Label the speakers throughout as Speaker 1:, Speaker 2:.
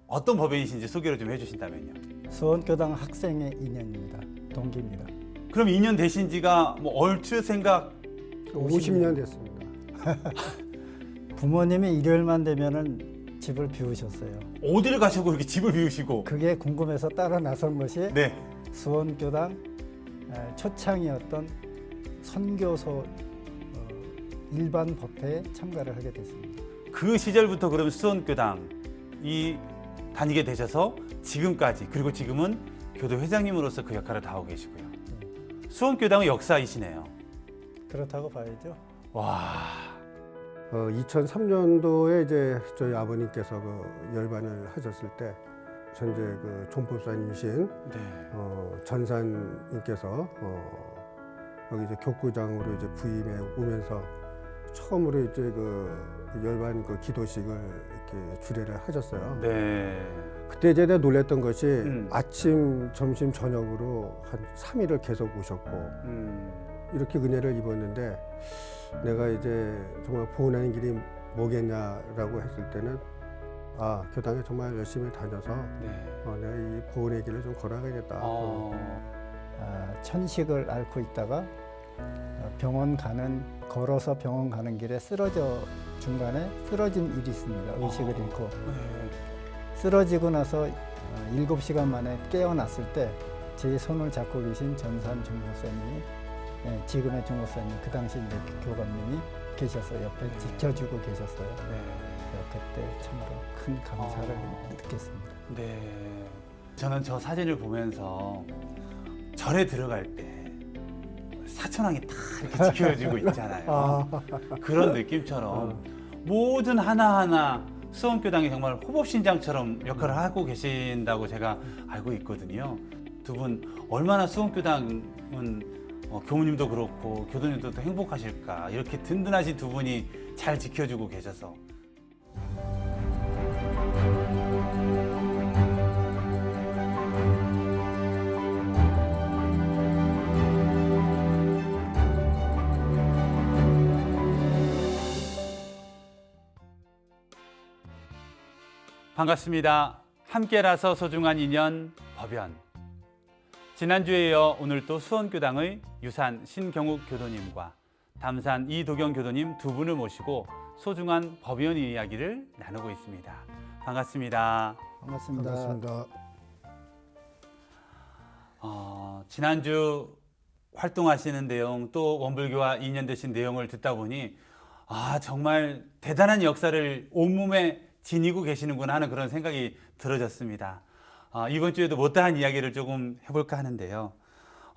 Speaker 1: 어떤 법인이신지 소개를 좀 해주신다면요.
Speaker 2: 수원교당 학생의 인연입니다. 동기입니다.
Speaker 1: 그럼 2년 되신 지가 뭐 얼추 생각
Speaker 3: 50년 됐습니다.
Speaker 2: 부모님이 일요일만 되면은 집을 비우셨어요.
Speaker 1: 어디를 가시고 이렇게 집을 비우시고.
Speaker 2: 그게 궁금해서 따라 나선 것이
Speaker 1: 네.
Speaker 2: 수원교당 초창이었던 선교소 일반 법회에 참가를 하게 됐습니다.
Speaker 1: 그 시절부터 그럼 수원교당이 다니게 되셔서 지금까지, 그리고 지금은 교도 회장님으로서 그 역할을 다하고 계시고요. 수원교당의 역사이시네요.
Speaker 2: 그렇다고 봐야죠.
Speaker 1: 와.
Speaker 3: 2003년도에 이제 저희 아버님께서 그 열반을 하셨을 때 현재 그 종법사님이신
Speaker 1: 네.
Speaker 3: 전사님께서 여기 이제 교구장으로 이제 부임해 오면서 처음으로 이제 그 열반 그 기도식을 이렇게 주례를 하셨어요.
Speaker 1: 네.
Speaker 3: 그때 이제 내가 놀랬던 것이
Speaker 1: 아침,
Speaker 3: 점심, 저녁으로 한 3일을 계속 오셨고 이렇게 은혜를 입었는데 내가 이제 정말 보호하는 길이 뭐겠냐라고 했을 때는 교당에 정말 열심히 다녀서
Speaker 1: 네.
Speaker 3: 내가 이 보호의 길을 좀 걸어가야겠다.
Speaker 2: 천식을 앓고 있다가 걸어서 병원 가는 길에 중간에 쓰러진 일이 있습니다. 의식을 잃고.
Speaker 1: 네.
Speaker 2: 쓰러지고 나서 7시간 만에 깨어났을 때 제 손을 잡고 계신 전산 중목사님이 지금의 중목사님, 그 당시 이제 교감님이 계셔서 옆에 지켜주고 계셨어요.
Speaker 1: 네.
Speaker 2: 그때 참으로 큰 감사를 느꼈습니다.
Speaker 1: 네. 저는 저 사진을 보면서 절에 들어갈 때 사천왕이 다 이렇게 지켜주고 있잖아요. 그런 느낌처럼 모든 하나하나 수원교당이 정말 호법신장처럼 역할을 하고 계신다고 제가 알고 있거든요. 두 분 얼마나 수원교당은 교무님도 그렇고 교도님도 또 행복하실까, 이렇게 든든하신 두 분이 잘 지켜주고 계셔서. 반갑습니다. 함께라서 소중한 인연 법연. 지난주에 이어 오늘 또 수원교당의 유산 신경욱 교도님과 담산 이도경 교도님 두 분을 모시고 소중한 법연 이야기를 나누고 있습니다. 반갑습니다.
Speaker 2: 반갑습니다.
Speaker 3: 반갑습니다.
Speaker 1: 지난주 활동하시는 내용, 또 원불교와 인연되신 내용을 듣다 보니 정말 대단한 역사를 온몸에 지니고 계시는구나 하는 그런 생각이 들어졌습니다. 이번 주에도 못다한 이야기를 조금 해볼까 하는데요.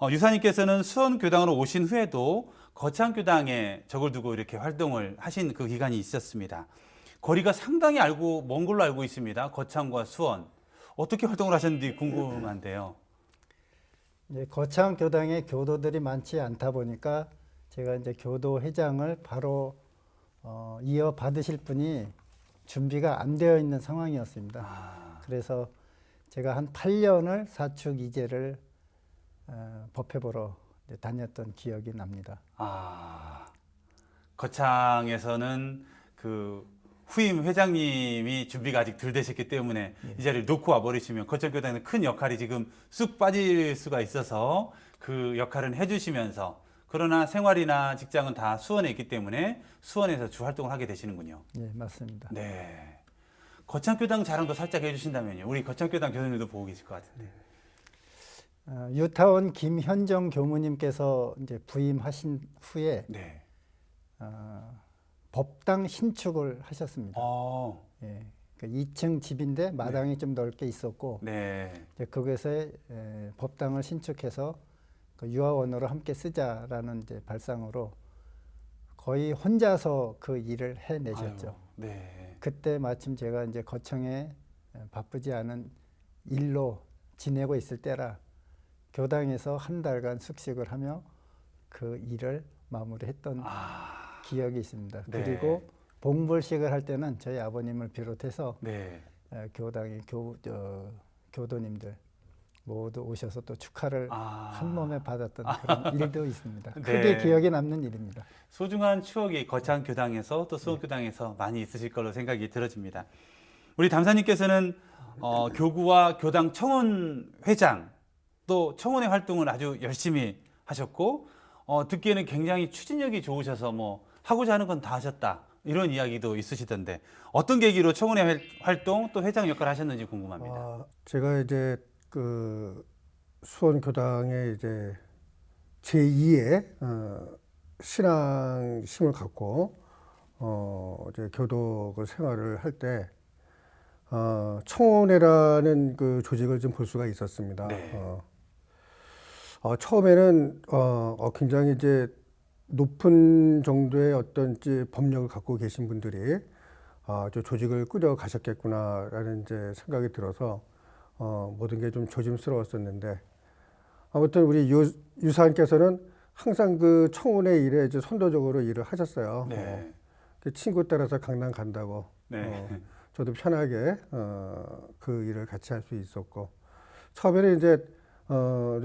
Speaker 1: 유사님께서는 수원교당으로 오신 후에도 거창교당에 적을 두고 이렇게 활동을 하신 그 기간이 있었습니다. 거리가 상당히 먼 걸로 알고 있습니다. 거창과 수원. 어떻게 활동을 하셨는지 궁금한데요.
Speaker 2: 거창교당에 교도들이 많지 않다 보니까 제가 이제 교도회장을 바로 이어받으실 분이 준비가 안 되어 있는 상황이었습니다. 그래서 제가 한 8년을 사축 이제를 법회 보러 다녔던 기억이 납니다.
Speaker 1: 거창에서는 그 후임 회장님이 준비가 아직 덜 되셨기 때문에 이 자리를 놓고 와버리시면 거창교당에는 큰 역할이 지금 쑥 빠질 수가 있어서 그 역할은 해주시면서, 그러나 생활이나 직장은 다 수원에 있기 때문에 수원에서 주 활동을 하게 되시는군요.
Speaker 2: 네, 맞습니다.
Speaker 1: 네. 거창교당 자랑도 살짝 해주신다면요. 우리 거창교당 교수님도 보고 계실 것 같은데.
Speaker 2: 유타원 김현정 교무님께서 이제 부임하신 후에
Speaker 1: 네.
Speaker 2: 법당 신축을 하셨습니다. 예, 그 2층 집인데 마당이 좀 넓게 있었고,
Speaker 1: 네.
Speaker 2: 이제 거기서 법당을 신축해서 그 유아원으로 함께 쓰자라는 이제 발상으로 거의 혼자서 그 일을 해내셨죠.
Speaker 1: 아유, 네.
Speaker 2: 그때 마침 제가 이제 거창에 바쁘지 않은 일로 지내고 있을 때라 교당에서 한 달간 숙식을 하며 그 일을 마무리했던 기억이 있습니다.
Speaker 1: 네.
Speaker 2: 그리고 봉불식을 할 때는 저희 아버님을 비롯해서
Speaker 1: 네.
Speaker 2: 교당의 교도님들 모두 오셔서 또 축하를 한 몸에 받았던 그런 일도 있습니다.
Speaker 1: 네.
Speaker 2: 크게 기억에 남는 일입니다.
Speaker 1: 소중한 추억이 거창교당에서 또 수원교당에서 많이 있으실 걸로 생각이 들어집니다. 우리 담사님께서는 교구와 교당 청원 회장 또 청원의 활동을 아주 열심히 하셨고 듣기에는 굉장히 추진력이 좋으셔서 뭐 하고자 하는 건 다 하셨다 이런 이야기도 있으시던데 어떤 계기로 청원의 활동 또 회장 역할을 하셨는지 궁금합니다.
Speaker 3: 제가 이제 그 수원 교당에 이제 제2의 신앙심을 갖고 이제 교독을 생활을 할 때 청원회라는 그 조직을 좀 볼 수가 있었습니다.
Speaker 1: 네.
Speaker 3: 처음에는 굉장히 이제 높은 정도의 어떤 이제 법력을 갖고 계신 분들이 저 조직을 꾸려 가셨겠구나라는 이제 생각이 들어서 모든 게 좀 조심스러웠었는데 아무튼 우리 유사님께서는 항상 그 청운의 일에 이제 선도적으로 일을 하셨어요.
Speaker 1: 네.
Speaker 3: 그 친구 따라서 강남 간다고.
Speaker 1: 네.
Speaker 3: 저도 편하게 그 일을 같이 할 수 있었고 처음에는 이제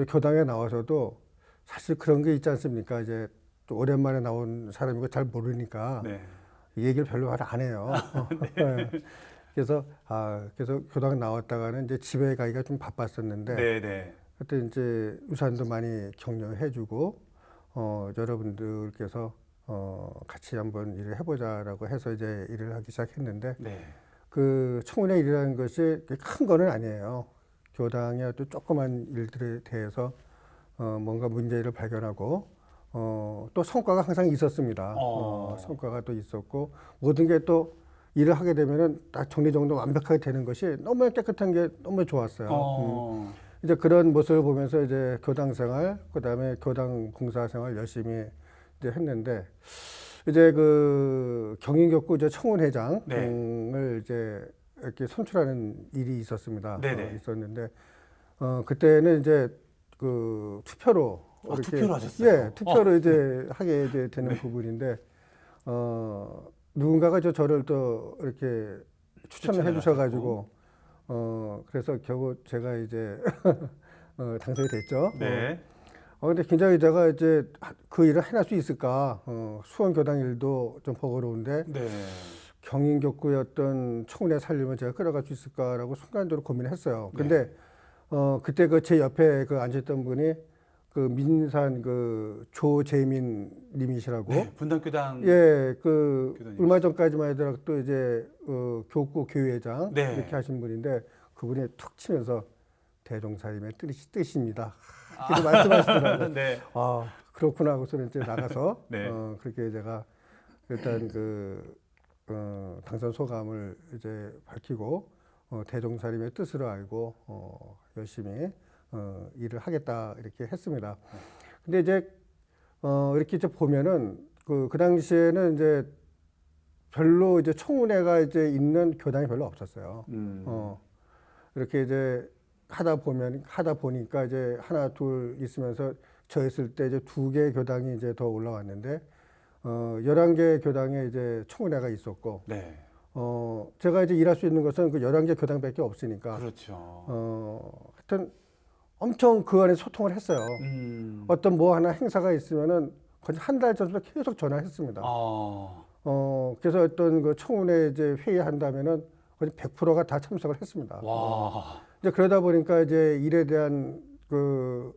Speaker 3: 교당에 나와서도 사실 그런 게 있지 않습니까? 이제 또 오랜만에 나온 사람이고 잘 모르니까
Speaker 1: 네.
Speaker 3: 얘기를 별로 안 해요. 네. 그래서 교당 나왔다가는 이제 집에 가기가 좀 바빴었는데
Speaker 1: 네. 네.
Speaker 3: 그때 이제 유산도 많이 격려해주고 여러분들께서 같이 한번 일을 해보자라고 해서 이제 일을 하기 시작했는데
Speaker 1: 네.
Speaker 3: 그 청운의 일이라는 것이 큰 거는 아니에요. 교당의 어떤 조그만 일들에 대해서 뭔가 문제를 발견하고 또 성과가 항상 있었습니다. 성과가 또 있었고 모든 게 또 일을 하게 되면은 딱 정리정돈 완벽하게 되는 것이 너무 깨끗한 게 너무 좋았어요. 이제 그런 모습을 보면서 이제 교당 생활, 그다음에 교당 봉사 생활 열심히 이제 했는데 이제 그 경인교구 이제 청운회장을
Speaker 1: 네.
Speaker 3: 이제 이렇게 선출하는 일이 있었습니다.
Speaker 1: 네네.
Speaker 3: 있었는데 그때는 이제 그 투표로 이렇게
Speaker 1: 투표로 하셨어요?
Speaker 3: 예, 투표로 이제 하게 이제 되는 부분인데 누군가가 저를 또 이렇게 추천을 해주셔가지고 그래서 겨우 제가 이제 당선이 됐죠.
Speaker 1: 네.
Speaker 3: 근데 굉장히 제가 이제 그 일을 해낼 수 있을까? 수원 교당 일도 좀 버거로운데
Speaker 1: 네.
Speaker 3: 경인교구의 어떤 청운의 살림을 제가 끌어갈 수 있을까라고 순간적으로 고민을 했어요. 근데 그때 그 제 옆에 그 앉았던 분이 그 민산 그 조재민 님이시라고.
Speaker 1: 네. 분당교당.
Speaker 3: 예, 그
Speaker 1: 교단이시죠.
Speaker 3: 얼마 전까지만 해도 또 이제 교구 교회장
Speaker 1: 네.
Speaker 3: 이렇게 하신 분인데 그분이 툭 치면서 대종살림의 뜻입니다. 이렇게 말씀하시더라고요.
Speaker 1: 네.
Speaker 3: 그렇구나 하고서는 이제 나가서
Speaker 1: 네.
Speaker 3: 그렇게 제가 일단 당선 소감을 이제 밝히고 대종살림의 뜻으로 알고 열심히 일을 하겠다 이렇게 했습니다. 근데 이제 이렇게 이제 보면은 그 당시에는 이제 별로 이제 청운회가 이제 있는 교당이 별로 없었어요. 이렇게 이제 하다 보니까 이제 하나 둘 있으면서 저 있을 때 이제 2개 교당이 이제 더 올라왔는데 11개 교당에 이제 청운회가 있었고
Speaker 1: 네.
Speaker 3: 제가 이제 일할 수 있는 것은 그 11개 교당밖에 없으니까
Speaker 1: 그렇죠.
Speaker 3: 하여튼 엄청 그 안에 소통을 했어요. 어떤 뭐 하나 행사가 있으면은 거의 한 달 전부터 계속 전화했습니다. 그래서 어떤 그 청운회 이제 회의한다면은 거의 100%가 다 참석을 했습니다.
Speaker 1: 와.
Speaker 3: 이제 그러다 보니까 이제 일에 대한 그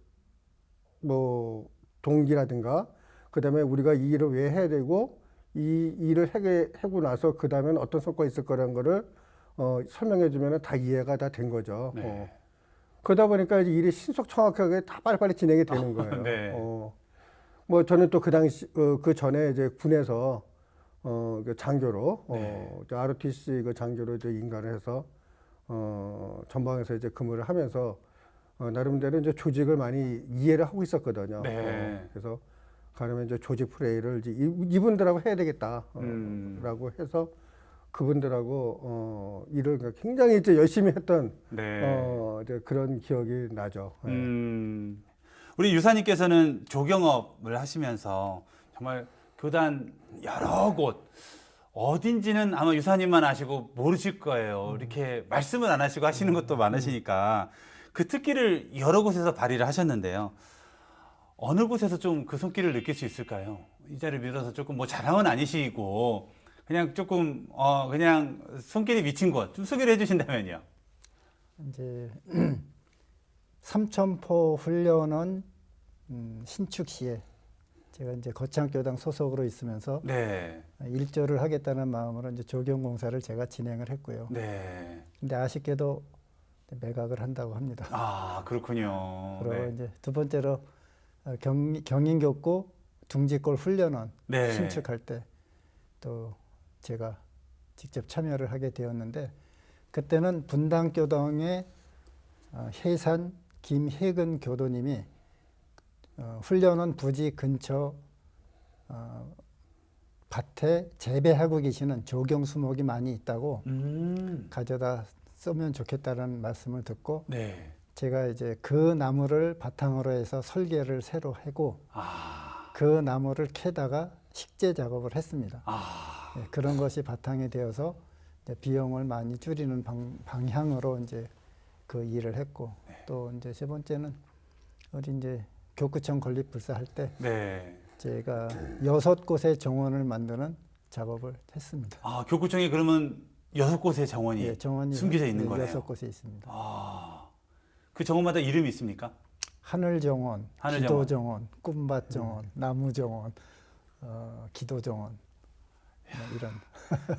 Speaker 3: 뭐 동기라든가 그다음에 우리가 이 일을 왜 해야 되고 이 일을 하고 나서 그다음엔 어떤 성과가 있을 거라는 거를 설명해 주면은 다 이해가 다 된 거죠.
Speaker 1: 네.
Speaker 3: 그러다 보니까 이제 일이 신속 정확하게 다 빨리빨리 진행이 되는 거예요.
Speaker 1: 네.
Speaker 3: 뭐 저는 또 그 당시 그 전에 이제 군에서 그 장교로 ROTC 그 장교로 이제 인가를 해서 전방에서 이제 근무를 하면서 나름대로 이제 조직을 많이 이해를 하고 있었거든요.
Speaker 1: 네.
Speaker 3: 그래서 가려면 이제 조직 플레이를 이제 이분들하고 해야 되겠다라고 해서 그분들하고 일을 굉장히 이제 열심히 했던 이제 그런 기억이 나죠.
Speaker 1: 우리 유사님께서는 조경업을 하시면서 정말 교단 여러 곳 어딘지는 아마 유사님만 아시고 모르실 거예요. 이렇게 말씀을 안 하시고 하시는 것도 많으시니까 그 특기를 여러 곳에서 발휘를 하셨는데요. 어느 곳에서 좀 그 손길을 느낄 수 있을까요? 이 자리를 빌어서 조금 뭐 자랑은 아니시고 그냥 조금 그냥 손길이 미친 곳 좀 소개를 해주신다면요.
Speaker 2: 이제 삼천포 훈련은 신축시에 제가 이제 거창교당 소속으로 있으면서
Speaker 1: 네.
Speaker 2: 일조를 하겠다는 마음으로 이제 조경 공사를 제가 진행을 했고요.
Speaker 1: 네.
Speaker 2: 근데 아쉽게도 매각을 한다고 합니다.
Speaker 1: 아, 그렇군요.
Speaker 2: 그리고
Speaker 1: 네.
Speaker 2: 이제 두 번째로 경인교구 둥지골 훈련원
Speaker 1: 네.
Speaker 2: 신축할 때 또 제가 직접 참여를 하게 되었는데 그때는 분당교동의 해산 김혜근 교도님이 훈련원 부지 근처 밭에 재배하고 계시는 조경 수목이 많이 있다고 가져다 쓰면 좋겠다는 말씀을 듣고
Speaker 1: 네.
Speaker 2: 제가 이제 그 나무를 바탕으로 해서 설계를 새로 하고
Speaker 1: 아.
Speaker 2: 그 나무를 캐다가 식재 작업을 했습니다.
Speaker 1: 아.
Speaker 2: 네, 그런 것이 바탕이 되어서 이제 비용을 많이 줄이는 방향으로 이제 그 일을 했고 또 이제 세 번째는 우리 이제 교구청 건립불사 할 때
Speaker 1: 네.
Speaker 2: 제가 6곳의 정원을 만드는 작업을 했습니다.
Speaker 1: 아, 교구청에 그러면 6곳의 정원이
Speaker 2: 예, 정원이
Speaker 1: 숨겨져 있는 거네요.
Speaker 2: 6곳에 있습니다.
Speaker 1: 아. 그 정원마다 이름이 있습니까?
Speaker 2: 하늘정원,
Speaker 1: 하늘정원.
Speaker 2: 기도정원, 꿈밭정원, 나무정원, 기도정원 이런.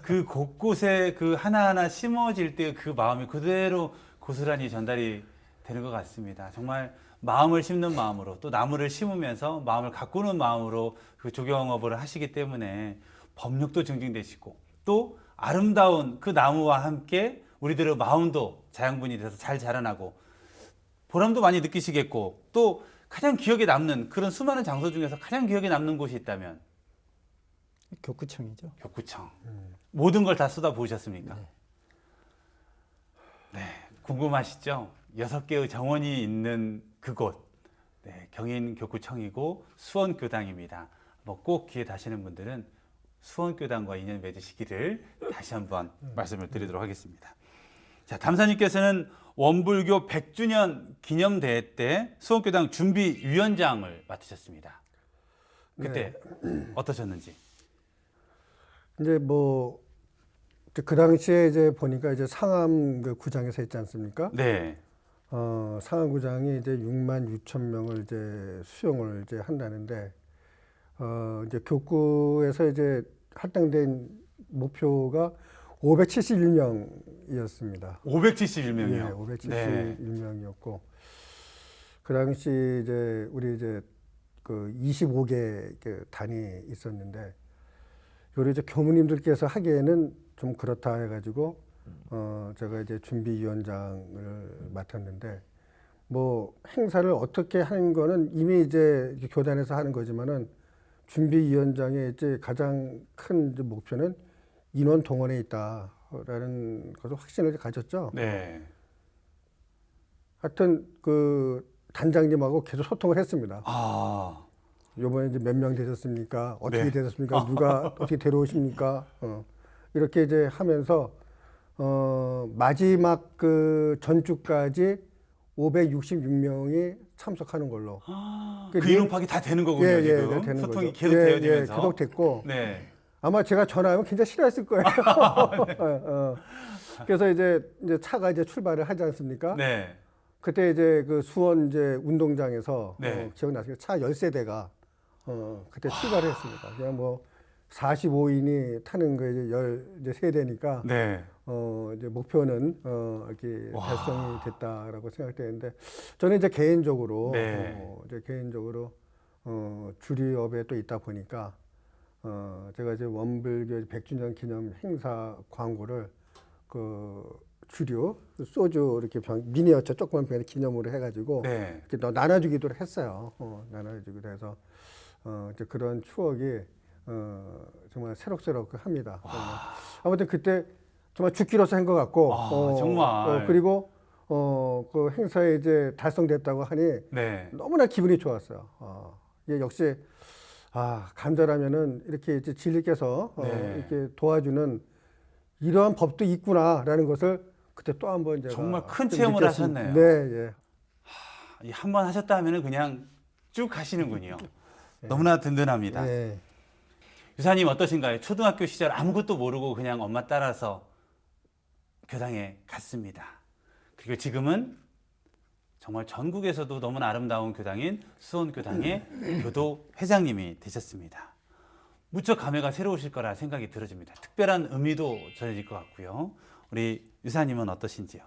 Speaker 1: 그 곳곳에 그 하나하나 심어질 때 그 마음이 그대로 고스란히 전달이 되는 것 같습니다. 정말 마음을 심는 마음으로 또 나무를 심으면서 마음을 가꾸는 마음으로 그 조경업을 하시기 때문에 법력도 증진되시고 또 아름다운 그 나무와 함께 우리들의 마음도 자양분이 돼서 잘 자라나고 보람도 많이 느끼시겠고 또 가장 기억에 남는 그런 수많은 장소 중에서 가장 기억에 남는 곳이 있다면
Speaker 2: 교구청이죠.
Speaker 1: 교구청. 모든 걸 다 쏟아부으셨습니까?
Speaker 2: 네.
Speaker 1: 네, 궁금하시죠? 6개의 정원이 있는 그곳. 네, 경인 교구청이고 수원교당입니다. 뭐 꼭 기회 다시는 분들은 수원교당과 인연 맺으시기를 다시 한번 말씀을 드리도록 하겠습니다. 자, 담사님께서는 원불교 100주년 기념대회 때 수원교당 준비위원장을 맡으셨습니다. 그때 어떠셨는지?
Speaker 3: 이제 뭐 그 당시에 이제 보니까 이제 상암 그 구장에서 했지 않습니까?
Speaker 1: 네.
Speaker 3: 상암 구장이 이제 6만 6천 명을 이제 수용을 이제 한다는데 이제 교구에서 이제 할당된 목표가 571명이었습니다.
Speaker 1: 571명이요.
Speaker 3: 예, 571명이었고 그 당시 이제 우리 이제 그 25개 그 단이 있었는데 요리 이제 교무님들께서 하기에는 좀 그렇다 해가지고 제가 이제 준비위원장을 맡았는데 뭐 행사를 어떻게 하는 거는 이미 이제 교단에서 하는 거지만은 준비위원장의 이제 가장 큰 이제 목표는 인원 동원에 있다라는 것을 확신을 가졌죠.
Speaker 1: 네.
Speaker 3: 하여튼 그 단장님하고 계속 소통을 했습니다.
Speaker 1: 아,
Speaker 3: 요번에 이제 몇 명 되셨습니까? 어떻게
Speaker 1: 네.
Speaker 3: 되셨습니까? 누가 어떻게 데려오십니까? 이렇게 이제 하면서 마지막 그 전주까지 566명이 참석하는 걸로.
Speaker 1: 그 인원 파악이 다 되는 거군요, 지금.
Speaker 3: 되는
Speaker 1: 소통이
Speaker 3: 거죠.
Speaker 1: 계속 되어지면서.
Speaker 3: 계속 됐고.
Speaker 1: 네.
Speaker 3: 아마 제가 전화하면 굉장히 싫어했을 거예요. 그래서 이제 차가 이제 출발을 하지 않습니까?
Speaker 1: 네.
Speaker 3: 그때 이제 그 수원 이제 운동장에서
Speaker 1: 네.
Speaker 3: 기억나십니까? 차 13대가 그때 출발을 했습니다. 그냥 뭐 45인이 타는 거 이제 13대니까
Speaker 1: 네.
Speaker 3: 이제 목표는 이렇게
Speaker 1: 와.
Speaker 3: 달성이 됐다라고 생각되는데 저는 이제 개인적으로
Speaker 1: 네.
Speaker 3: 주리업에 또 있다 보니까 제가 이제 원불교 100주년 기념 행사 광고를 그 주류 소주 이렇게 미니어처 조그만 병에 기념으로 해가지고
Speaker 1: 네.
Speaker 3: 이렇게 나눠주기도 했어요. 나눠주기도 해서 이제 그런 추억이 정말 새록새록합니다. 아무튼 그때 정말 죽기로서 한 것 같고
Speaker 1: 정말.
Speaker 3: 그리고 그 행사에 이제 달성됐다고 하니
Speaker 1: 네.
Speaker 3: 너무나 기분이 좋았어요. 이게 역시 간절하면은 이렇게 이제 진리께서
Speaker 1: 네.
Speaker 3: 이렇게 도와주는 이러한 법도 있구나라는 것을 그때 또 한 번 제가
Speaker 1: 정말 큰
Speaker 3: 좀
Speaker 1: 체험을
Speaker 3: 느꼈습니다.
Speaker 1: 하셨네요.
Speaker 3: 네, 예.
Speaker 1: 한 번 하셨다 하면은 그냥 쭉 하시는군요. 너무나 든든합니다.
Speaker 3: 네.
Speaker 1: 유사님 어떠신가요? 초등학교 시절 아무것도 모르고 그냥 엄마 따라서 교당에 갔습니다. 그리고 지금은 정말 전국에서도 너무나 아름다운 교당인 수원교당의 교도 회장님이 되셨습니다. 무척 감회가 새로우실 거라 생각이 들어집니다. 특별한 의미도 전해질 것 같고요. 우리 유사님은 어떠신지요?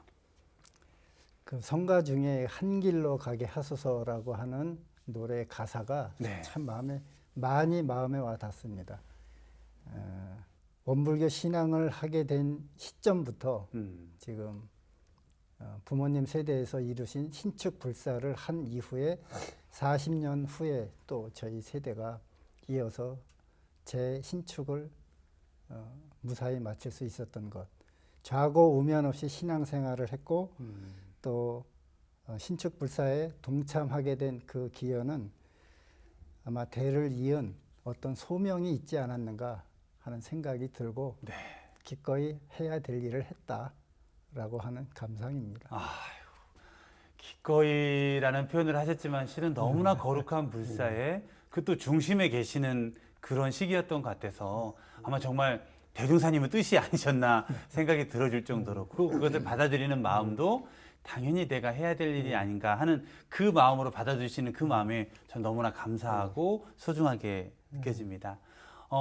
Speaker 2: 그 성가 중에 한 길로 가게 하소서라고 하는 노래 가사가
Speaker 1: 네.
Speaker 2: 참 많이 마음에 와 닿습니다. 원불교 신앙을 하게 된 시점부터 지금 부모님 세대에서 이루신 신축 불사를 한 이후에 40년 후에 또 저희 세대가 이어서 제 신축을 무사히 마칠 수 있었던 것, 좌고 우면 없이 신앙생활을 했고 또 신축 불사에 동참하게 된 그 기여는 아마 대를 이은 어떤 소명이 있지 않았는가 하는 생각이 들고
Speaker 1: 네.
Speaker 2: 기꺼이 해야 될 일을 했다라고 하는 감상입니다.
Speaker 1: 기꺼이라는 표현을 하셨지만 실은 너무나 거룩한 불사에 그 또 중심에 계시는 그런 시기였던 것 같아서 아마 정말 대종사님의 뜻이 아니셨나 생각이 들어질 정도로 그것을 받아들이는 마음도 당연히 내가 해야 될 일이 아닌가 하는 그 마음으로 받아주시는 그 마음이 전 너무나 감사하고 소중하게 느껴집니다.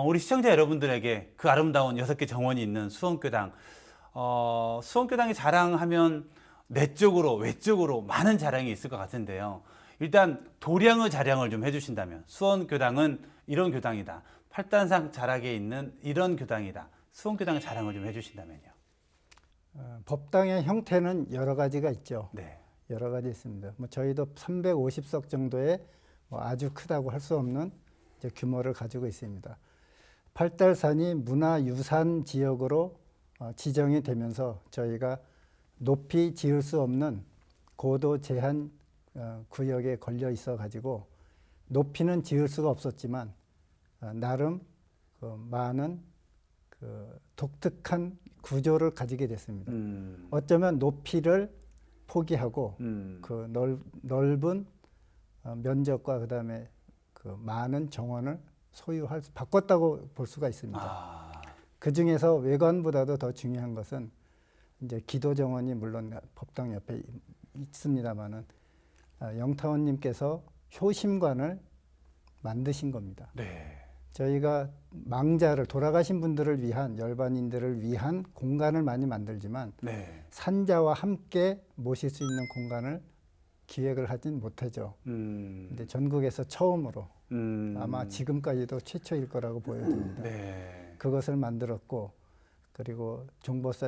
Speaker 1: 우리 시청자 여러분들에게 그 아름다운 6개 정원이 있는 수원교당, 수원교당이 자랑하면 내적으로 외적으로 많은 자랑이 있을 것 같은데요. 일단 도량의 자랑을 좀 해주신다면 수원교당은 이런 교당이다. 팔단산 자락에 있는 이런 교당이다. 수원교당의 자랑을 좀 해주신다면요.
Speaker 2: 법당의 형태는 여러 가지가 있죠.
Speaker 1: 네.
Speaker 2: 여러 가지 있습니다. 뭐 저희도 350석 정도의 뭐 아주 크다고 할 수 없는 이제 규모를 가지고 있습니다. 팔달산이 문화유산 지역으로 지정이 되면서 저희가 높이 지을 수 없는 고도 제한 구역에 걸려 있어 가지고 높이는 지을 수가 없었지만 나름 많은 독특한 구조를 가지게 됐습니다. 어쩌면 높이를 포기하고 그 넓은 면적과 그다음에 그 많은 정원을 바꿨다고 볼 수가 있습니다. 그 중에서 외관보다도 더 중요한 것은 이제 기도 정원이 물론 법당 옆에 있습니다만은 영타원님께서 효심관을 만드신 겁니다.
Speaker 1: 네.
Speaker 2: 저희가 망자를 돌아가신 분들을 위한 열반인들을 위한 공간을 많이 만들지만
Speaker 1: 네.
Speaker 2: 산자와 함께 모실 수 있는 공간을 기획을 하진 못하죠. 근데 전국에서 처음으로 아마 지금까지도 최초일 거라고 보여집니다.
Speaker 1: 네.
Speaker 2: 그것을 만들었고 그리고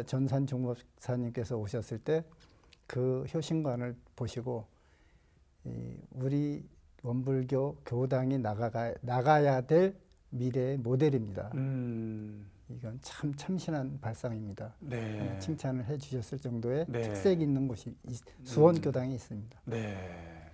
Speaker 2: 전산 종법사님께서 오셨을 때 그 효신관을 보시고 우리 원불교 교당이 나가야 될 미래의 모델입니다. 이건 참 참신한 발상입니다.
Speaker 1: 네.
Speaker 2: 칭찬을 해주셨을 정도의
Speaker 1: 네.
Speaker 2: 특색 있는 곳이 수원교당이 있습니다.
Speaker 1: 네.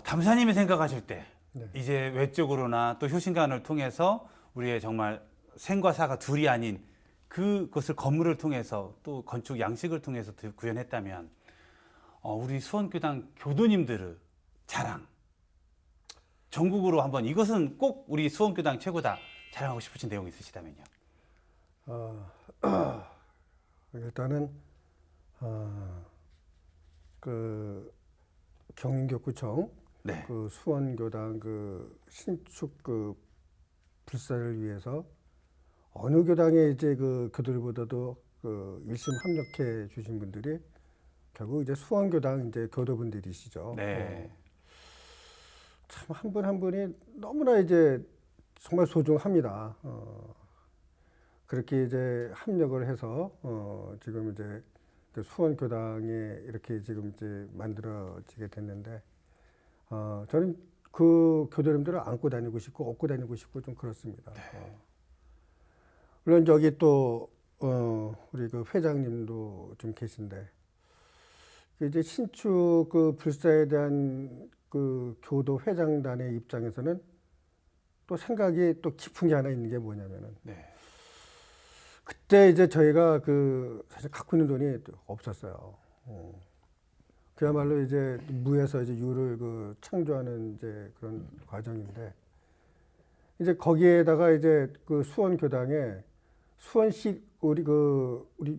Speaker 1: 담사님이 생각하실 때
Speaker 3: 네.
Speaker 1: 이제 외적으로나 또 효신관을 통해서 우리의 정말 생과 사가 둘이 아닌 그것을 건물을 통해서 또 건축 양식을 통해서 구현했다면 우리 수원교당 교도님들의 자랑 전국으로 한번 이것은 꼭 우리 수원교당 최고다 자랑하고 싶으신 내용이 있으시다면요.
Speaker 3: 일단은 그 경인교구청
Speaker 1: 네.
Speaker 3: 그 수원교당 그 신축 그 불사를 위해서 어느 교당에 이제 그 교도들보다도 그 일심 합력해 주신 분들이 결국 이제 수원교당 이제 교도분들이시죠.
Speaker 1: 네.
Speaker 3: 참 한 분 한 분이 너무나 이제 정말 소중합니다. 그렇게 이제 합력을 해서 지금 이제 그 수원교당에 이렇게 지금 이제 만들어지게 됐는데 저는 그 교도님들을 안고 다니고 싶고 업고 다니고 싶고 좀 그렇습니다. 물론 저기 또 우리 그 회장님도 좀 계신데 이제 신축 그 불사에 대한 그 교도 회장단의 입장에서는 또 생각이 또 깊은 게 하나 있는 게 뭐냐면은
Speaker 1: 네.
Speaker 3: 그때 이제 저희가 그 사실 갖고 있는 돈이 없었어요. 그야말로 이제 무에서 이제 유를 그 창조하는 이제 그런 과정인데 이제 거기에다가 이제 그 수원 교당에 수원식 우리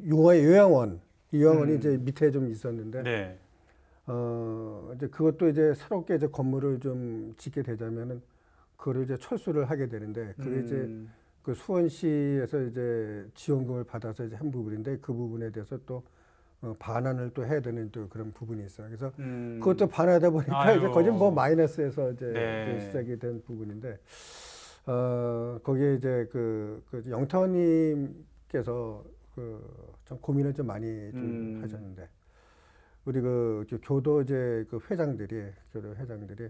Speaker 3: 요양원이 이황원이 이제 밑에 좀 있었는데
Speaker 1: 네.
Speaker 3: 이제 그것도 이제 새롭게 이제 건물을 좀 짓게 되자면은 그거를 이제 철수를 하게 되는데 그게 이제 그 수원시에서 이제 지원금을 받아서 이제 한 부분인데 그 부분에 대해서 또 반환을 또 해야 되는 또 그런 부분이 있어요. 그래서 그것도 반환하다 보니까
Speaker 1: 아이고.
Speaker 3: 이제 거의 뭐 마이너스에서 이제
Speaker 1: 네.
Speaker 3: 시작이 된 부분인데 거기에 이제 그 영타원님께서 좀 고민을 좀 많이 좀 하셨는데 우리 그 교도 이제 그 교도 회장들이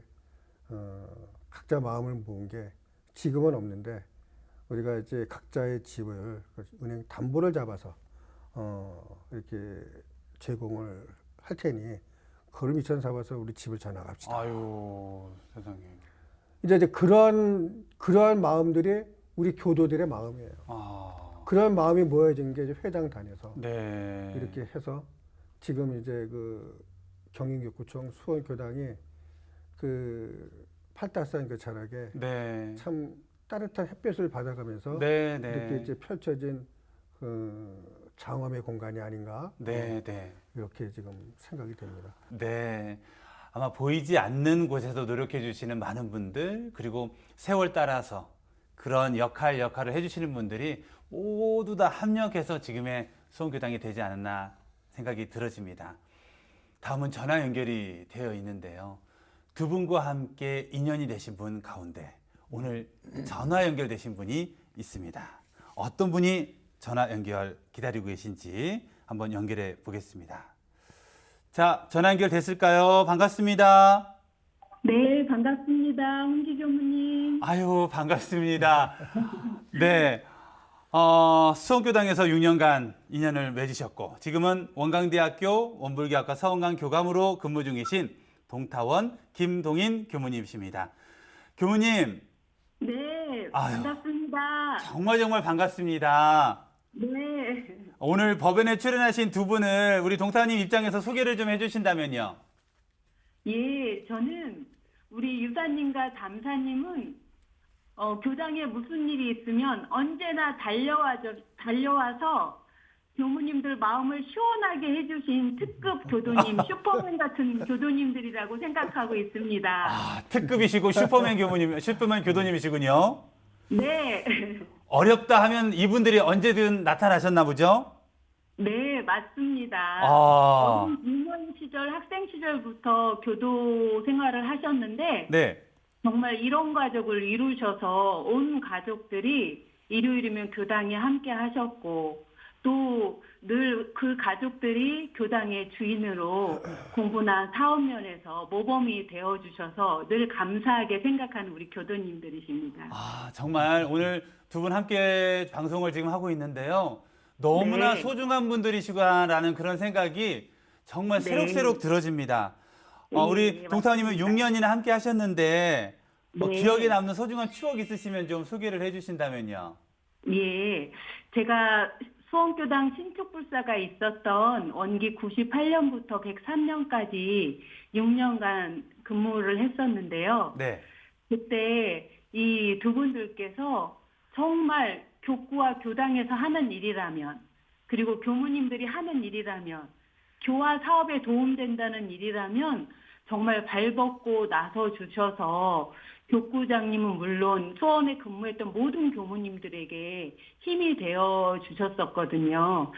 Speaker 3: 각자 마음을 모은 게 지금은 없는데 우리가 이제 각자의 집을 은행 담보를 잡아서 이렇게 제공을 할 테니 그걸 미천 삼아서 우리 집을 져 나갑시다.
Speaker 1: 아유, 세상에.
Speaker 3: 이제 그러한 마음들이 우리 교도들의 마음이에요.
Speaker 1: 아.
Speaker 3: 그런 마음이 모여진 게 이제 회장단에서
Speaker 1: 네.
Speaker 3: 이렇게 해서 지금 이제 그 경인교구청 수원교당이 그 팔달산 그 자락에
Speaker 1: 네.
Speaker 3: 참 따뜻한 햇볕을 받아가면서
Speaker 1: 네,
Speaker 3: 이렇게
Speaker 1: 네.
Speaker 3: 이제 펼쳐진 그 장엄의 공간이 아닌가
Speaker 1: 네, 네.
Speaker 3: 이렇게 지금 생각이 됩니다.
Speaker 1: 네. 아마 보이지 않는 곳에서 노력해 주시는 많은 분들, 그리고 세월 따라서 그런 역할을 해주시는 분들이 모두 다 합력해서 지금의 수원교당이 되지 않았나 생각이 들어집니다. 다음은 전화 연결이 되어 있는데요. 두 분과 함께 인연이 되신 분 가운데 오늘 전화 연결되신 분이 있습니다. 어떤 분이 전화 연결 기다리고 계신지 한번 연결해 보겠습니다. 자, 전화 연결 됐을까요? 반갑습니다.
Speaker 4: 네, 반갑습니다. 홍기 교무님.
Speaker 1: 아유, 반갑습니다. 네. 수원교당에서 6년간 인연을 맺으셨고 지금은 원광대학교 원불교학과 서원강 교감으로 근무 중이신 동타원 김동인 교무님이십니다. 교무님.
Speaker 4: 네,
Speaker 1: 아유.
Speaker 4: 반갑습니다.
Speaker 1: 정말 반갑습니다.
Speaker 4: 네.
Speaker 1: 오늘 법연에 출연하신 두 분을 우리 동타원님 입장에서 소개를 좀 해주신다면요.
Speaker 4: 예, 저는 우리 유사님과 담사님은 교당에 무슨 일이 있으면 언제나 달려와서 교무님들 마음을 시원하게 해주신 특급 교도님, 슈퍼맨 같은 교도님들이라고 생각하고 있습니다.
Speaker 1: 아, 특급이시고 슈퍼맨 교도님이시군요.
Speaker 4: 네.
Speaker 1: 어렵다 하면 이분들이 언제든 나타나셨나 보죠?
Speaker 4: 네, 맞습니다.
Speaker 1: 아.
Speaker 4: 유년 시절, 학생 시절부터 교도 생활을 하셨는데
Speaker 1: 네.
Speaker 4: 정말 이런 가족을 이루셔서 온 가족들이 일요일이면 교당에 함께 하셨고 또 늘 그 가족들이 교당의 주인으로 공부나 사업 면에서 모범이 되어주셔서 늘 감사하게 생각하는 우리 교도님들이십니다.
Speaker 1: 아, 정말 오늘 두 분 함께 방송을 지금 하고 있는데요. 너무나
Speaker 4: 네.
Speaker 1: 소중한 분들이시구나라는 그런 생각이 정말
Speaker 4: 네.
Speaker 1: 새록새록 들어집니다.
Speaker 4: 네,
Speaker 1: 우리 동타원님은
Speaker 4: 맞습니다.
Speaker 1: 6년이나 함께 하셨는데
Speaker 4: 네.
Speaker 1: 기억에 남는 소중한 추억 있으시면 좀 소개를 해주신다면요.
Speaker 4: 예, 제가 수원교당 신축불사가 있었던 원기 98년부터 103년까지 6년간 근무를 했었는데요.
Speaker 1: 네.
Speaker 4: 그때 이 두 분들께서 정말 교구와 교당에서 하는 일이라면 그리고 교무님들이 하는 일이라면 교화 사업에 도움된다는 일이라면 정말 발벗고 나서 주셔서 교구장님은 물론 수원에 근무했던 모든 교무님들에게 힘이 되어 주셨었거든요.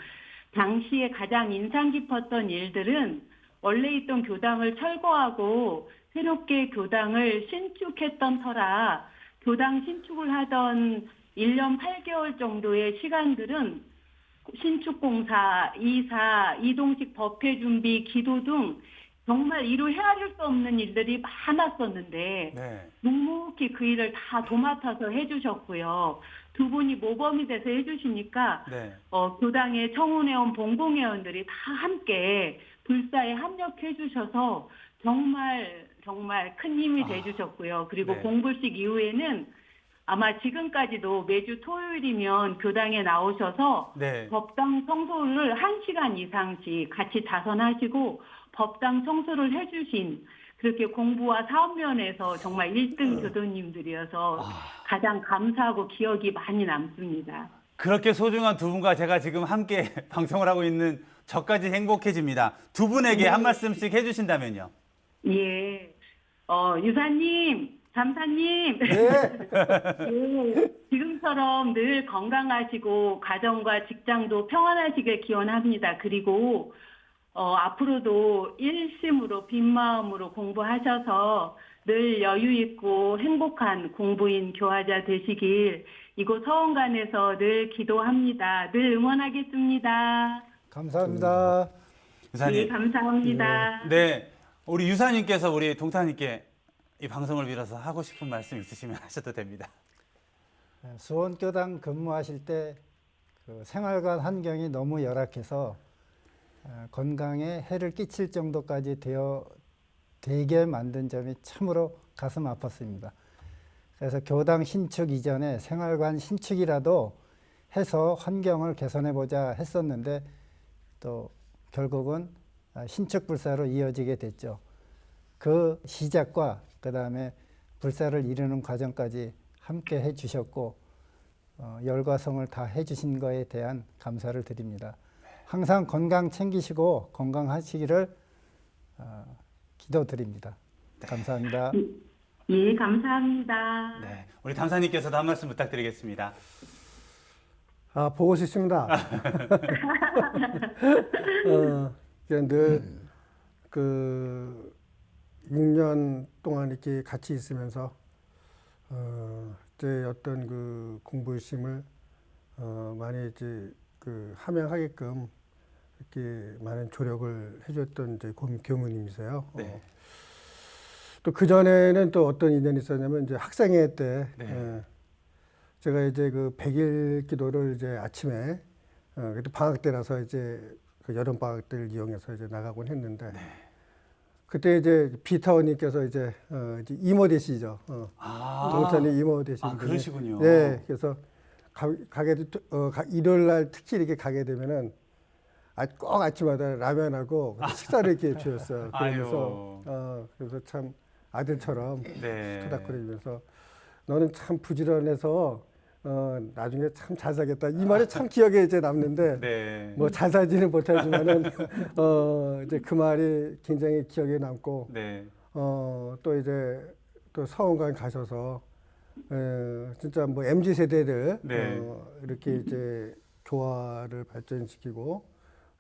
Speaker 4: 당시에 가장 인상 깊었던 일들은 원래 있던 교당을 철거하고 새롭게 교당을 신축했던 터라 교당 신축을 하던 1년 8개월 정도의 시간들은 신축공사, 이사, 이동식 법회 준비, 기도 등 정말 이루 헤아릴 수 없는 일들이 많았었는데
Speaker 1: 네.
Speaker 4: 묵묵히 그 일을 다 도맡아서 해주셨고요. 두 분이 모범이 돼서 해주시니까
Speaker 1: 네.
Speaker 4: 교당의 청운회원, 봉공회원들이 다 함께 불사에 합력해 주셔서 정말 큰 힘이 돼주셨고요. 그리고
Speaker 1: 네.
Speaker 4: 공불식 이후에는 아마 지금까지도 매주 토요일이면 교당에 나오셔서
Speaker 1: 네.
Speaker 4: 법당 청소를 1시간 이상씩 같이 자선하시고 법당 청소를 해주신 그렇게 공부와 사업 면에서 정말 1등 교도님들이어서 가장 감사하고 기억이 많이 남습니다.
Speaker 1: 그렇게 소중한 두 분과 제가 지금 함께 방송을 하고 있는 저까지 행복해집니다. 두 분에게 한 말씀씩 해주신다면요.
Speaker 4: 예. 유사님, 잠사님.
Speaker 3: 네.
Speaker 4: 예, 지금처럼 늘 건강하시고 가정과 직장도 평안하시길 기원합니다. 그리고 앞으로도 일심으로 빈 마음으로 공부하셔서 늘 여유 있고 행복한 공부인 교화자 되시길 이곳 서원관에서 늘 기도합니다. 늘 응원하겠습니다.
Speaker 2: 감사합니다.
Speaker 4: 예,
Speaker 1: 유사님.
Speaker 4: 감사합니다.
Speaker 1: 네. 우리 유사님께서 우리 동타님께 이 방송을 빌어서 하고 싶은 말씀 있으시면 하셔도 됩니다.
Speaker 2: 수원교당 근무하실 때 그 생활관 환경이 너무 열악해서 건강에 해를 끼칠 정도까지 되게 만든 점이 참으로 가슴 아팠습니다. 그래서 교당 신축 이전에 생활관 신축이라도 해서 환경을 개선해보자 했었는데 또 결국은 신축 불사로 이어지게 됐죠. 그 시작과 그 다음에 불사를 이루는 과정까지 함께 해주셨고 열과 성을 다 해주신 거에 대한 감사를 드립니다. 항상 건강 챙기시고 건강하시기를 기도드립니다. 감사합니다.
Speaker 4: 예, 감사합니다.
Speaker 1: 네. 우리 담사님께서도 한 말씀 부탁드리겠습니다.
Speaker 3: 아, 보고 싶습니다. 그냥 늘그 6년 동안 이렇게 같이 있으면서 제 어떤 그 공부심을 많이 이제 그 함양하게끔 이렇게 많은 조력을 해줬던 이제 교무님이세요.
Speaker 1: 네.
Speaker 3: 또 그 전에는 또 어떤 인연이 있었냐면 이제 학생회 때
Speaker 1: 네.
Speaker 3: 제가 이제 그 100일 기도를 이제 아침에 그때 방학 때라서 이제 그 여름 방학 때를 이용해서 이제 나가곤 했는데 그때 이제 비타원님께서 이제 이모 되시죠. 동탄이 이모 되시는
Speaker 1: 아, 그러시군요.
Speaker 3: 네, 그래서 일요일 날 특히 이렇게 가게 되면은 꼭 아침마다 라면하고 식사를 이렇게 주셨어요. 그래서 참 아들처럼
Speaker 1: 네.
Speaker 3: 토닥거리면서 너는 참 부지런해서 나중에 참 잘 살겠다. 이 말이 참 기억에 이제 남는데
Speaker 1: 네.
Speaker 3: 뭐 잘 살지는 못하지만은 이제 그 말이 굉장히 기억에 남고
Speaker 1: 네.
Speaker 3: 또 이제 또 서원관 가셔서 진짜 뭐 MZ 세대들
Speaker 1: 네.
Speaker 3: 이렇게 이제 교화를 발전시키고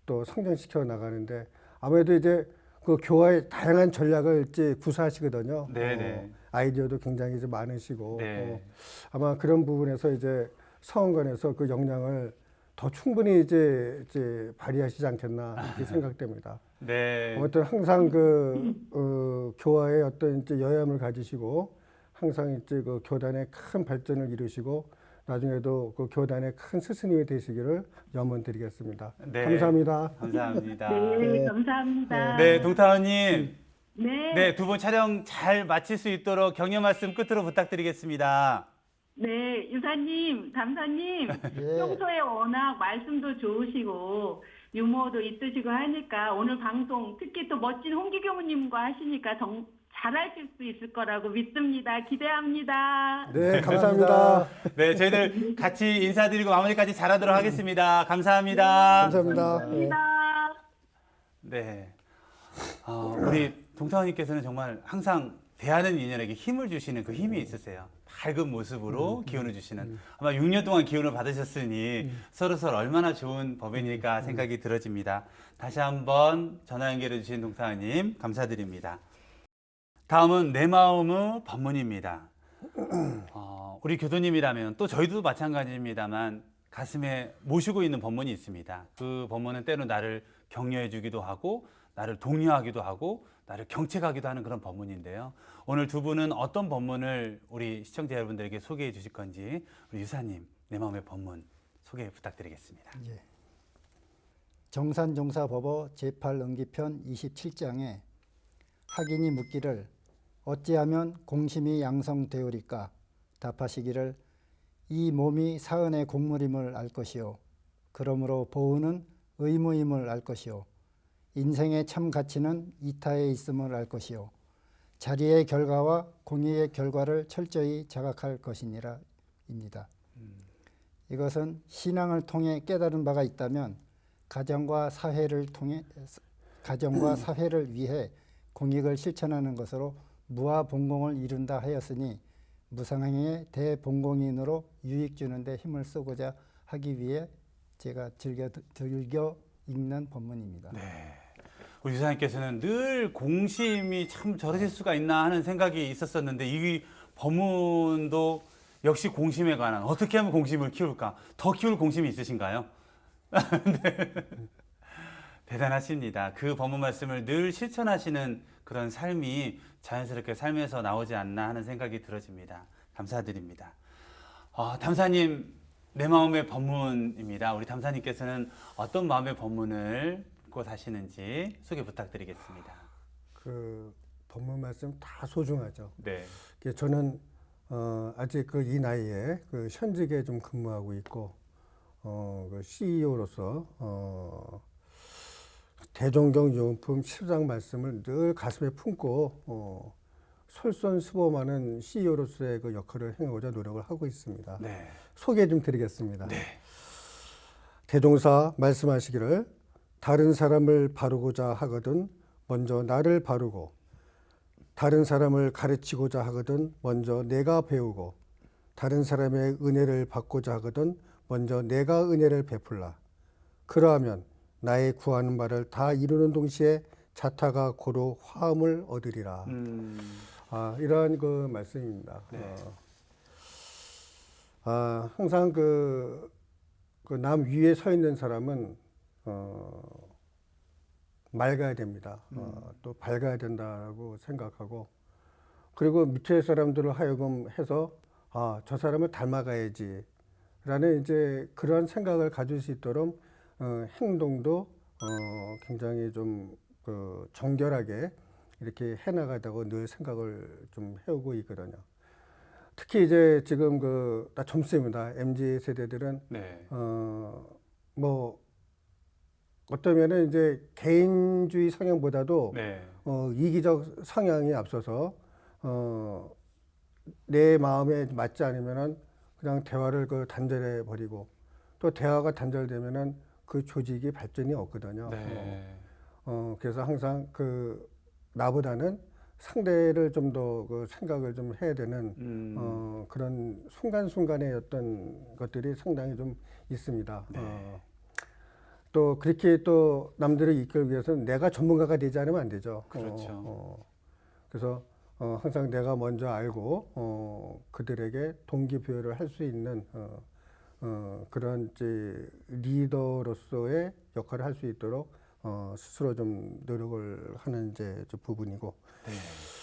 Speaker 3: 또 성장시켜 나가는데 아무래도 이제 그 교화의 다양한 전략을 이제 구사하시거든요.
Speaker 1: 네네.
Speaker 3: 아이디어도 굉장히 이제 많으시고
Speaker 1: 네.
Speaker 3: 아마 그런 부분에서 이제 서원관에서 그 역량을 더 충분히 이제 발휘하시지 않겠나 이렇게 생각됩니다.
Speaker 1: 네.
Speaker 3: 아무튼 항상 그 교화의 어떤 이제 여염을 가지시고 항상 이제 그 교단의 큰 발전을 이루시고 나중에도 그 교단의 큰 스승님이 되시기를 염원드리겠습니다.
Speaker 1: 네.
Speaker 3: 감사합니다.
Speaker 1: 감사합니다.
Speaker 4: 네, 감사합니다.
Speaker 1: 네, 동타원님.
Speaker 4: 네.
Speaker 1: 네, 두 분 촬영 잘 마칠 수 있도록 격려 말씀 끝으로 부탁드리겠습니다.
Speaker 4: 네, 유사님, 담사님,
Speaker 2: 예.
Speaker 4: 평소에 워낙 말씀도 좋으시고 유머도 있으시고 하니까 오늘 방송 특히 또 멋진 홍기경님과 하시니까 잘하실 수 있을 거라고 믿습니다. 기대합니다.
Speaker 3: 네, 감사합니다.
Speaker 1: 네, 저희들 같이 인사드리고 마무리까지 잘하도록 하겠습니다. 감사합니다.
Speaker 3: 감사합니다.
Speaker 4: 감사합니다.
Speaker 1: 네. 우리 동타원님께서는 정말 항상 대하는 인연에게 힘을 주시는 그 힘이 있으세요. 밝은 모습으로 기운을 주시는 아마 6년 동안 기운을 받으셨으니 서로서로 얼마나 좋은 법인일까 생각이 들어집니다. 다시 한번 전화 연결해 주신 동타원님 감사드립니다. 다음은 내 마음의 법문입니다. 우리 교도님이라면 또 저희도 마찬가지입니다만 가슴에 모시고 있는 법문이 있습니다. 그 법문은 때로 나를 격려해 주기도 하고 나를 독려하기도 하고 나를 경책하기도 하는 그런 법문인데요. 오늘 두 분은 어떤 법문을 우리 시청자 여러분들에게 소개해 주실 건지 우리 유사님 내 마음의 법문 소개 부탁드리겠습니다.
Speaker 2: 예. 정산종사법어 제8응기편 27장에 학인이 묻기를 어찌하면 공심이 양성되오리까 답하시기를 이 몸이 사은의 곡물임을 알 것이요 그러므로 보은은 의무임을 알 것이요 인생의 참 가치는 이타에 있음을 알 것이요 자리의 결과와 공의의 결과를 철저히 자각할 것이니라 입니다. 이것은 신앙을 통해 깨달은 바가 있다면 가정과 사회를 위해 공익을 실천하는 것으로 무아봉공을 이룬다 하였으니 무상행의 대봉공인으로 유익 주는데 힘을 쓰고자 하기 위해 제가 즐겨 읽는 본문입니다.
Speaker 1: 네. 우리 유사님께서는 늘 공심이 참 저러실 수가 있나 하는 생각이 있었었는데 이 법문도 역시 공심에 관한 어떻게 하면 공심을 키울까? 더 키울 공심이 있으신가요? 네. 대단하십니다. 그 법문 말씀을 늘 실천하시는 그런 삶이 자연스럽게 삶에서 나오지 않나 하는 생각이 들어집니다. 감사드립니다. 담사님, 내 마음의 법문입니다. 우리 담사님께서는 어떤 마음의 법문을 곧 하시는지 소개 부탁드리겠습니다.
Speaker 3: 그 법문 말씀 다 소중하죠.
Speaker 1: 네.
Speaker 3: 저는 아직 이 나이에 그 현직에 좀 근무하고 있고 그 CEO로서 대종경용품 실장 말씀을 늘 가슴에 품고 솔선수범하는 CEO로서의 그 역할을 행하고자 노력을 하고 있습니다.
Speaker 1: 네.
Speaker 3: 소개 좀 드리겠습니다.
Speaker 1: 네.
Speaker 3: 대종사 말씀하시기를 다른 사람을 바르고자 하거든 먼저 나를 바르고 다른 사람을 가르치고자 하거든 먼저 내가 배우고 다른 사람의 은혜를 받고자 하거든 먼저 내가 은혜를 베풀라. 그러하면 나의 구하는 바를 다 이루는 동시에 자타가 고로 화음을 얻으리라. 이러한 그 말씀입니다.
Speaker 1: 네.
Speaker 3: 항상 그 남 위에 서 있는 사람은 맑아야 됩니다. 또 밝아야 된다고 생각하고 그리고 밑에 사람들을 하여금 해서 저 사람을 닮아가야지 라는 이제 그런 생각을 가질 수 있도록 행동도 굉장히 좀 정결하게 이렇게 해나가다고 늘 생각을 좀 해오고 있거든요. 특히 이제 지금 나 젊습니다. MZ 세대들은
Speaker 1: 네.
Speaker 3: 뭐 어떠면은 이제 개인주의 성향보다도
Speaker 1: 네.
Speaker 3: 이기적 성향이 앞서서 내 마음에 맞지 않으면은 그냥 대화를 단절해 버리고 또 대화가 단절되면은 그 조직이 발전이 없거든요.
Speaker 1: 네.
Speaker 3: 그래서 항상 나보다는 상대를 좀 더 생각을 좀 해야 되는 그런 순간순간의 어떤 것들이 상당히 좀 있습니다.
Speaker 1: 네.
Speaker 3: 또 그렇게 또 남들을 이끌기 위해서는 내가 전문가가 되지 않으면 안 되죠.
Speaker 1: 그렇죠.
Speaker 3: 그래서 항상 내가 먼저 알고 그들에게 동기부여를 할 수 있는 그런 이제 리더로서의 역할을 할 수 있도록 스스로 좀 노력을 하는 이제 부분이고
Speaker 1: 네.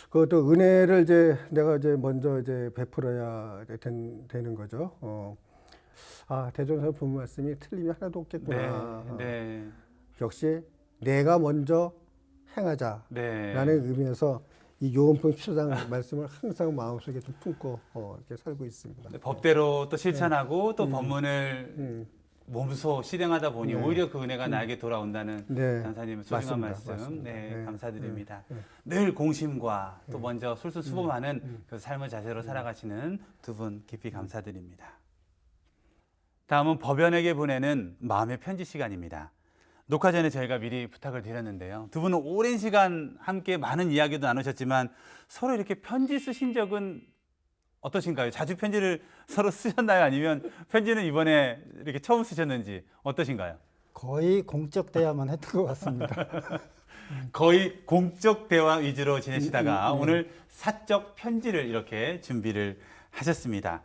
Speaker 3: 그것도 은혜를 내가 먼저 베풀어야 되는 거죠. 대종사 부모 말씀이 틀림이 하나도 없겠구나.
Speaker 1: 네. 네.
Speaker 3: 역시 내가 먼저 행하자라는
Speaker 1: 네.
Speaker 3: 의미에서 이 요원품 실장 말씀을 항상 마음속에 좀 품고 이렇게 살고 있습니다.
Speaker 1: 법대로 또 실천하고 또 법문을 몸소 실행하다 보니 오히려 그 은혜가 나에게 돌아온다는 강사님의 소중한 말씀
Speaker 3: 맞습니다.
Speaker 1: 네, 감사드립니다. 늘 공심과 또 먼저 솔솔수범하는 그 삶의 자세로 살아가시는 두 분 깊이 감사드립니다. 다음은 법연에게 보내는 마음의 편지 시간입니다. 녹화 전에 저희가 미리 부탁을 드렸는데요. 두 분은 오랜 시간 함께 많은 이야기도 나누셨지만 서로 이렇게 편지 쓰신 적은 어떠신가요? 자주 편지를 서로 쓰셨나요? 아니면 편지는 이번에 이렇게 처음 쓰셨는지 어떠신가요?
Speaker 2: 거의 공적 대화만 했던 것 같습니다.
Speaker 1: 거의 공적 대화 위주로 지내시다가 오늘 사적 편지를 이렇게 준비를 하셨습니다.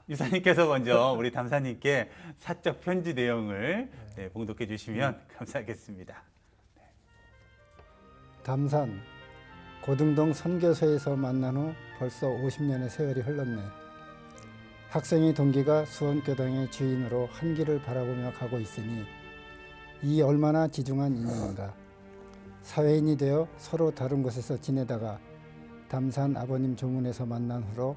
Speaker 1: 유사님께서 먼저 우리 담사님께 사적 편지 내용을 봉독해 주시면 감사하겠습니다.
Speaker 2: 담산 고등동 선교소에서 만난 후 벌써 50년의 세월이 흘렀네. 학생의 동기가 수원교당의 주인으로 한 길을 바라보며 가고 있으니 이 얼마나 지중한 인연인가. 사회인이 되어 서로 다른 곳에서 지내다가 담산 아버님 조문에서 만난 후로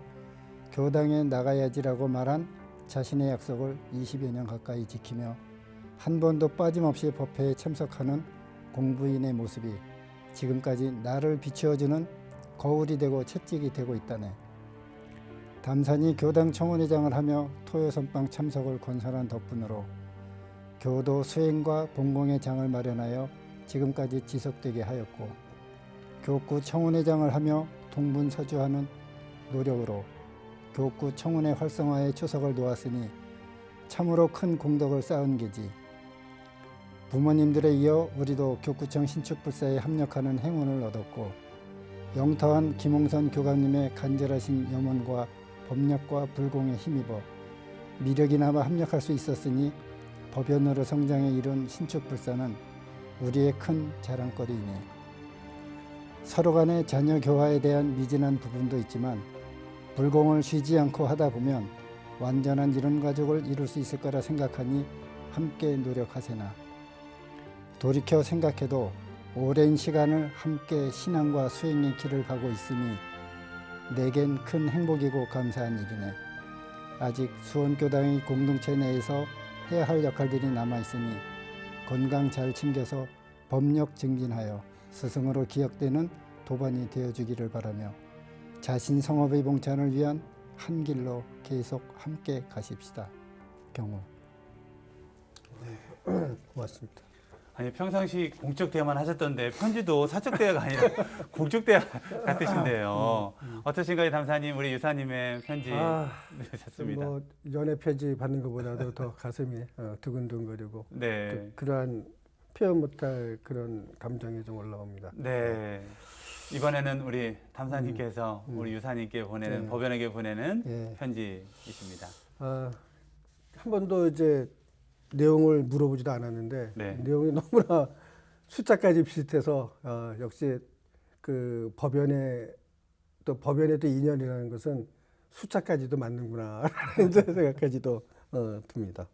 Speaker 2: 교당에 나가야지라고 말한 자신의 약속을 20여 년 가까이 지키며 한 번도 빠짐없이 법회에 참석하는 공부인의 모습이 지금까지 나를 비추어주는 거울이 되고 채찍이 되고 있다네. 담산이 교당 청원회장을 하며 토요선방 참석을 건설한 덕분으로 교도 수행과 봉공의 장을 마련하여 지금까지 지속되게 하였고, 교구 청원회장을 하며 동분서주하는 노력으로 교구 청원회 활성화에 초석을 놓았으니 참으로 큰 공덕을 쌓은 게지. 부모님들에 이어 우리도 교구청 신축불사에 합력하는 행운을 얻었고, 영타한 김홍선 교감님의 간절하신 염원과 법력과 불공에 힘입어 미력이나마 합력할 수 있었으니 법연으로 성장에 이룬 신축불사는 우리의 큰 자랑거리이네. 서로 간의 자녀 교화에 대한 미진한 부분도 있지만 불공을 쉬지 않고 하다 보면 완전한 이런 가족을 이룰 수 있을 거라 생각하니 함께 노력하세나. 돌이켜 생각해도 오랜 시간을 함께 신앙과 수행의 길을 가고 있으니 내겐 큰 행복이고 감사한 일이네. 아직 수원교당의 공동체 내에서 해야 할 역할들이 남아있으니 건강 잘 챙겨서 법력 증진하여 스승으로 기억되는 도반이 되어주기를 바라며 자신 성업의 봉찬을 위한 한 길로 계속 함께 가십시다. 경우.
Speaker 3: 고맙습니다.
Speaker 1: 아니 평상시 공적 대화만 하셨던데 편지도 사적 대화가 아니라 공적 대화 같으신데요. 어떠신가요, 담사님? 우리 유사님의 편지 드셨습니다.
Speaker 3: 뭐 연애 편지 받는 것보다도 더 가슴이 두근두근거리고
Speaker 1: 네.
Speaker 3: 그러한 표현 못할 그런 감정이 좀 올라옵니다.
Speaker 1: 네. 이번에는 우리 담사님께서 우리 유사님께 보내는
Speaker 3: 네.
Speaker 1: 법연에게 보내는
Speaker 3: 예.
Speaker 1: 편지이십니다.
Speaker 3: 한 번도 이제 내용을 물어보지도 않았는데
Speaker 1: 네.
Speaker 3: 내용이 너무나 숫자까지 비슷해서 역시 그 법연에도 인연이라는 것은 숫자까지도 맞는구나 라는 생각까지도 듭니다.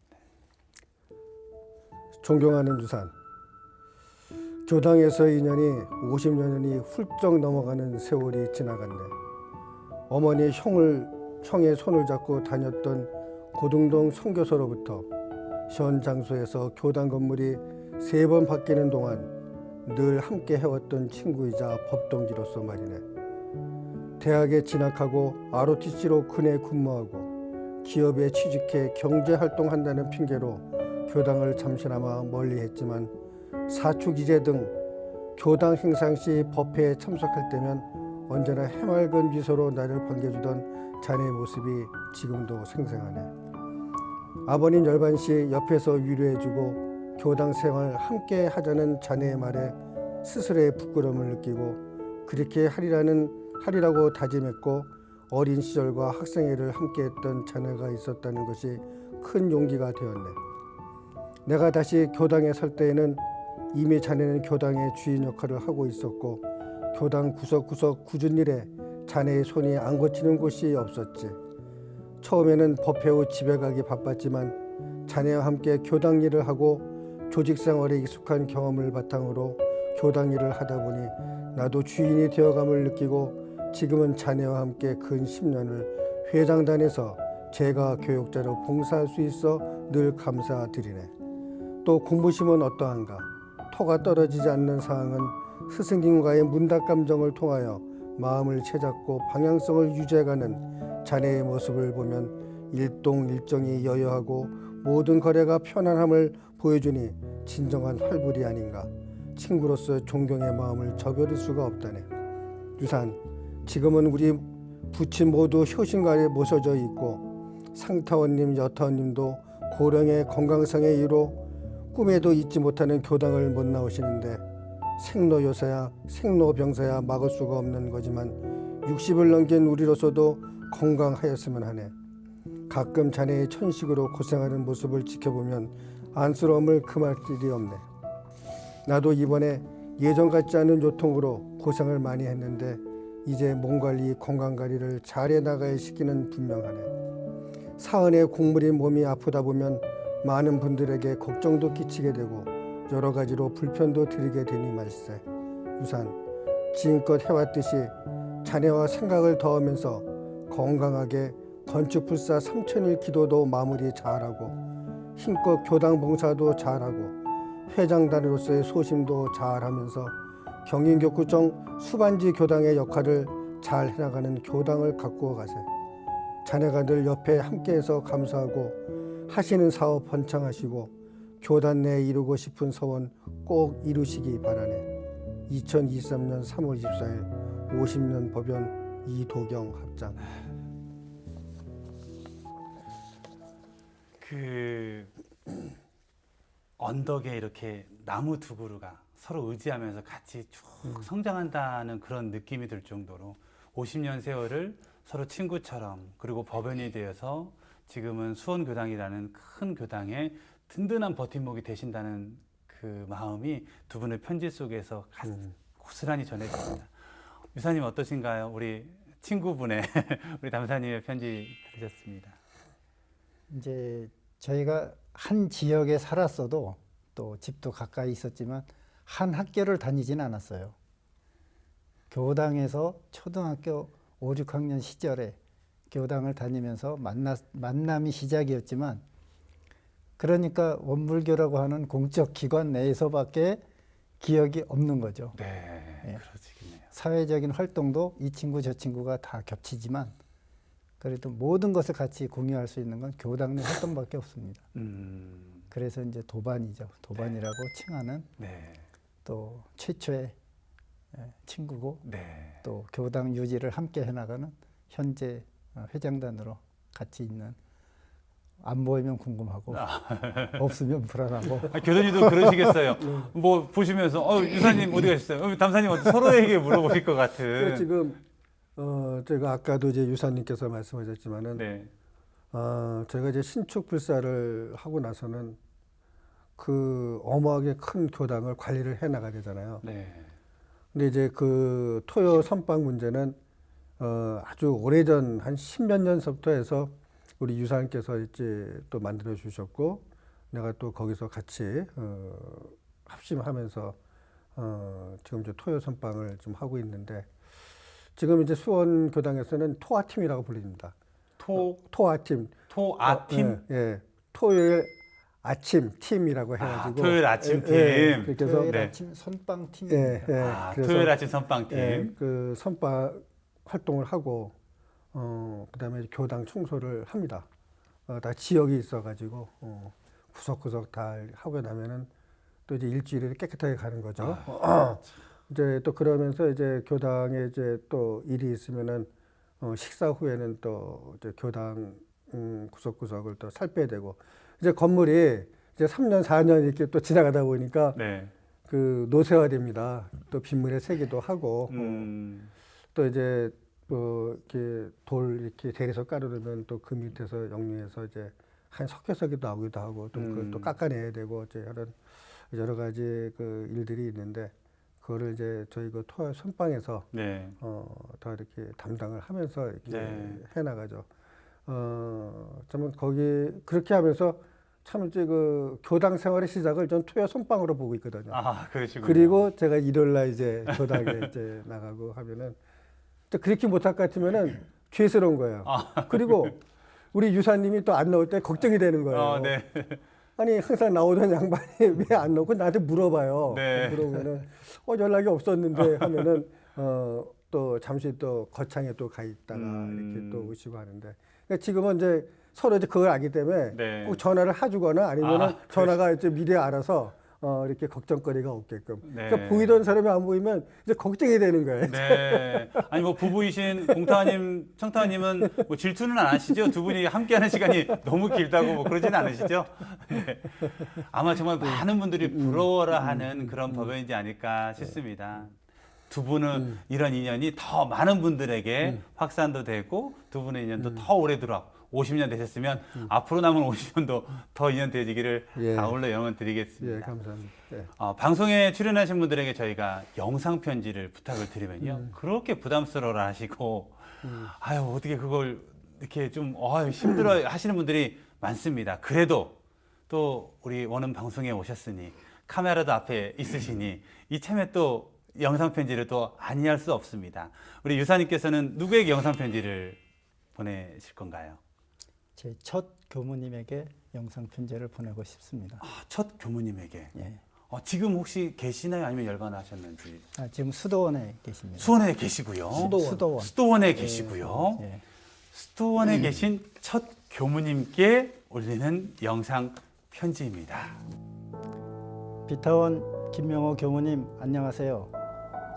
Speaker 3: 존경하는 유산, 교당에서 인연이 50년이 훌쩍 넘어가는 세월이 지나갔네. 어머니 형의 손을 잡고 다녔던 고등동 선교소로부터 현 장소에서 교당 건물이 3번 바뀌는 동안 늘 함께 해왔던 친구이자 법동지로서 말이네. 대학에 진학하고 ROTC로 근에 근무하고 기업에 취직해 경제활동한다는 핑계로 교당을 잠시나마 멀리했지만 사축이제 등 교당 행사 시 법회에 참석할 때면 언제나 해맑은 미소로 나를 반겨주던 자네의 모습이 지금도 생생하네. 아버님 열반 시 옆에서 위로해주고 교당 생활 함께 하자는 자네의 말에 스스로의 부끄러움을 느끼고 그렇게 하리라고 다짐했고 어린 시절과 학생회를 함께했던 자네가 있었다는 것이 큰 용기가 되었네. 내가 다시 교당에 설 때에는 이미 자네는 교당의 주인 역할을 하고 있었고 교당 구석구석 굳은 일에 자네의 손이 안 거치는 곳이 없었지. 처음에는 법회 후 집에 가기 바빴지만 자네와 함께 교당 일을 하고 조직 생활에 익숙한 경험을 바탕으로 교당 일을 하다 보니 나도 주인이 되어감을 느끼고 지금은 자네와 함께 근 10년을 회장단에서 제가 교육자로 봉사할 수 있어 늘 감사드리네. 또 공부심은 어떠한가? 토가 떨어지지 않는 상황은 스승님과의 문답 감정을 통하여 마음을 채잡고 방향성을 유지해가는 자네의 모습을 보면 일동일정이 여여하고 모든 거래가 편안함을 보여주니 진정한 활불이 아닌가. 친구로서 존경의 마음을 저버릴 수가 없다네. 유산, 지금은 우리 부친 모두 효신관에 모셔져 있고 상타원님, 여타원님도 고령의 건강상의 이유로 꿈에도 잊지 못하는 교당을 못 나오시는데 생로요사야 생로병사야 막을 수가 없는 거지만 60을 넘긴 우리로서도 건강하였으면 하네. 가끔 자네의 천식으로 고생하는 모습을 지켜보면 안쓰러움을 금할 길이 없네. 나도 이번에 예전 같지 않은 요통으로 고생을 많이 했는데 이제 몸관리 건강관리를 잘해 나가야 시기는 분명하네. 사은의 곡물인 몸이 아프다 보면 많은 분들에게 걱정도 끼치게 되고 여러 가지로 불편도 드리게 되니 말세. 유산, 지금껏 해왔듯이 자네와 생각을 더하면서 건강하게 건축불사 3000일 기도도 마무리 잘하고 힘껏 교당 봉사도 잘하고 회장단으로서의 소심도 잘하면서 경인교구청 수반지 교당의 역할을 잘 해나가는 교당을 가꾸어 가세. 자네가 늘 옆에 함께해서 감사하고 하시는 사업 번창하시고 교단 내에 이루고 싶은 소원 꼭 이루시기 바라네. 2023년 3월 24일 50년 법연 이도경 합장.
Speaker 1: 그 언덕에 이렇게 나무 두 그루가 서로 의지하면서 같이 쭉 성장한다는 그런 느낌이 들 정도로 50년 세월을 서로 친구처럼 그리고 법연이 되어서 지금은 수원교당이라는 큰 교당에 든든한 버팀목이 되신다는 그 마음이 두 분의 편지 속에서 고스란히 전해집니다. 유사님 어떠신가요? 우리 친구분의 우리 담사님의 편지 들으셨습니다.
Speaker 2: 이제 저희가 한 지역에 살았어도 또 집도 가까이 있었지만 한 학교를 다니진 않았어요. 교당에서 초등학교 5, 6학년 시절에 교당을 다니면서 만남이 시작이었지만 그러니까 원불교라고 하는 공적 기관 내에서밖에 기억이 없는 거죠.
Speaker 1: 네,
Speaker 2: 예.
Speaker 1: 그러시겠네요.
Speaker 2: 사회적인 활동도 이 친구 저 친구가 다 겹치지만 그래도 모든 것을 같이 공유할 수 있는 건 교당 내 활동밖에 없습니다. 그래서 이제 도반이죠. 도반이라고 칭하는
Speaker 1: 네,
Speaker 2: 또 최초의 친구고
Speaker 1: 네.
Speaker 2: 또 교당 유지를 함께 해나가는 현재 회장단으로 같이 있는 안 보이면 궁금하고 없으면 불안하고
Speaker 1: 교수님도 그러시겠어요. 뭐 보시면서 유사님 어디 가셨어요? 담사님 어디 서로에게 물어보실 것 같은.
Speaker 3: 지금 제가 아까도 이제 유사님께서 말씀하셨지만은
Speaker 1: 네,
Speaker 3: 제가 이제 신축 불사를 하고 나서는 그 어마하게 큰 교당을 관리를 해 나가야 되잖아요.
Speaker 1: 네,
Speaker 3: 근데 이제 그 토요 선방 문제는 아주 오래전 한 10몇 년서부터 해서 우리 유사님께서 이제 또 만들어 주셨고 내가 또 거기서 같이 합심하면서 지금 이제 토요 선방을 좀 하고 있는데 지금 이제 수원 교당에서는 토아팀이라고 불립니다. 토아팀.
Speaker 1: 토아팀?
Speaker 3: 예. 토요일 아침 팀이라고 해가지고.
Speaker 1: 토요일 아침 팀.
Speaker 2: 그래서 토요일
Speaker 1: 네.
Speaker 2: 아침 선빵팀입니다.
Speaker 3: 그래서
Speaker 1: 토요일 아침 선빵팀.
Speaker 3: 그 선빵 활동을 하고 그다음에 교당 청소를 합니다. 다 지역이 있어가지고 구석구석 다 하고 나면은 또 이제 일주일에 깨끗하게 가는 거죠. 이제 또 그러면서 이제 교당에 이제 또 일이 있으면은 식사 후에는 또 이제 교당 구석구석을 또 살펴야 되고 이제 건물이 이제 3년 4년 이렇게 또 지나가다 보니까
Speaker 1: 네.
Speaker 3: 그 노쇠화됩니다. 또 빗물에 새기도 하고 또 이제 뭐 이렇게 돌 이렇게 대리석 깔아두면 또 그 밑에서 역류해서 이제 한 석회석이 나오기도 하고 또 그걸 또 깎아내야 되고 이제 여러 가지 그 일들이 있는데 그거를 이제 저희 그 토요 선방에서
Speaker 1: 네.
Speaker 3: 다 이렇게 담당을 하면서 이렇게
Speaker 1: 네.
Speaker 3: 해나가죠. 참 거기 그렇게 하면서 참 이제 그 교당 생활의 시작을 전 토요 선방으로 보고 있거든요.
Speaker 1: 그러시군요.
Speaker 3: 그리고 제가 일요일날 이제 교당에 이제 나가고 하면은 또 그렇게 못할 것 같으면은 죄스러운 거예요. 그리고 우리 유사님이 또 안 나올 때 걱정이 되는 거예요.
Speaker 1: 네.
Speaker 3: 아니 항상 나오던 양반이 왜 안 나오고 나한테 물어봐요.
Speaker 1: 네.
Speaker 3: 그러면은 연락이 없었는데 하면은 또 잠시 또 거창에 또 가 있다가 이렇게 또 오시고 하는데 그러니까 지금은 이제 서로 이제 그걸 알기 때문에
Speaker 1: 네.
Speaker 3: 꼭 전화를 해주거나 아니면은 전화가 이제 미리 알아서 이렇게 걱정거리가 없게끔.
Speaker 1: 네.
Speaker 3: 그러니까 보이던 사람이 안 보이면 이제 걱정이 되는 거예요.
Speaker 1: 네. 아니 뭐 부부이신 공타님, 청타님은 뭐 질투는 안 하시죠? 두 분이 함께하는 시간이 너무 길다고 뭐 그러지는 않으시죠? 네. 아마 정말 많은 분들이 부러워라하는 그런 법연이지 않을까 싶습니다. 두 분은 이런 인연이 더 많은 분들에게 확산도 되고 두 분의 인연도 더 오래도록 50년 되셨으면 앞으로 남은 50년도 더 인연 되시기를
Speaker 3: 예.
Speaker 1: 아울러 영원
Speaker 3: 예,
Speaker 1: 드리겠습니다.
Speaker 3: 감사합니다. 예.
Speaker 1: 방송에 출연하신 분들에게 저희가 영상 편지를 부탁을 드리면요. 그렇게 부담스러워 하시고, 아유, 어떻게 그걸 이렇게 좀, 힘들어 하시는 분들이 많습니다. 그래도 또 우리 원음 방송에 오셨으니, 카메라도 앞에 있으시니, 이참에 또 영상 편지를 또 아니할 수 없습니다. 우리 유사님께서는 누구에게 영상 편지를 보내실 건가요?
Speaker 2: 제 첫 교무님에게 영상 편지를 보내고 싶습니다.
Speaker 1: 첫 교무님에게.
Speaker 2: 예.
Speaker 1: 지금 혹시 계시나요? 아니면 열반하셨는지?
Speaker 2: 지금 수도원에 계십니다.
Speaker 1: 수원에 계시고요.
Speaker 2: 수도원.
Speaker 1: 수도원에 계시고요.
Speaker 2: 예.
Speaker 1: 수도원에 계신 첫 교무님께 올리는 영상 편지입니다.
Speaker 2: 비타원 김명호 교무님 안녕하세요.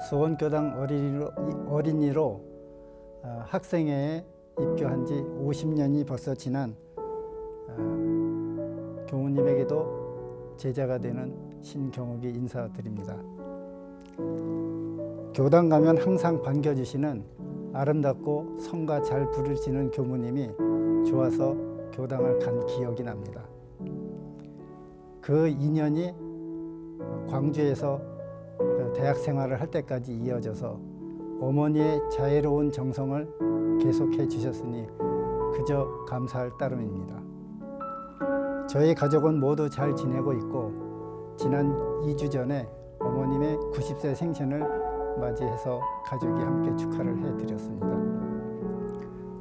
Speaker 2: 수원교당 어린이로 학생회에 입교한 지 50년이 벌써 지난 교무님에게도 제자가 되는 신경욱이 인사드립니다. 교당 가면 항상 반겨주시는 아름답고 성가 잘 부르시는 교무님이 좋아서 교당을 간 기억이 납니다. 그 인연이 광주에서 대학 생활을 할 때까지 이어져서 어머니의 자애로운 정성을 계속해 주셨으니 그저 감사할 따름입니다. 저희 가족은 모두 잘 지내고 있고 지난 2주 전에 어머님의 90세 생신을 맞이해서 가족이 함께 축하를 해드렸습니다.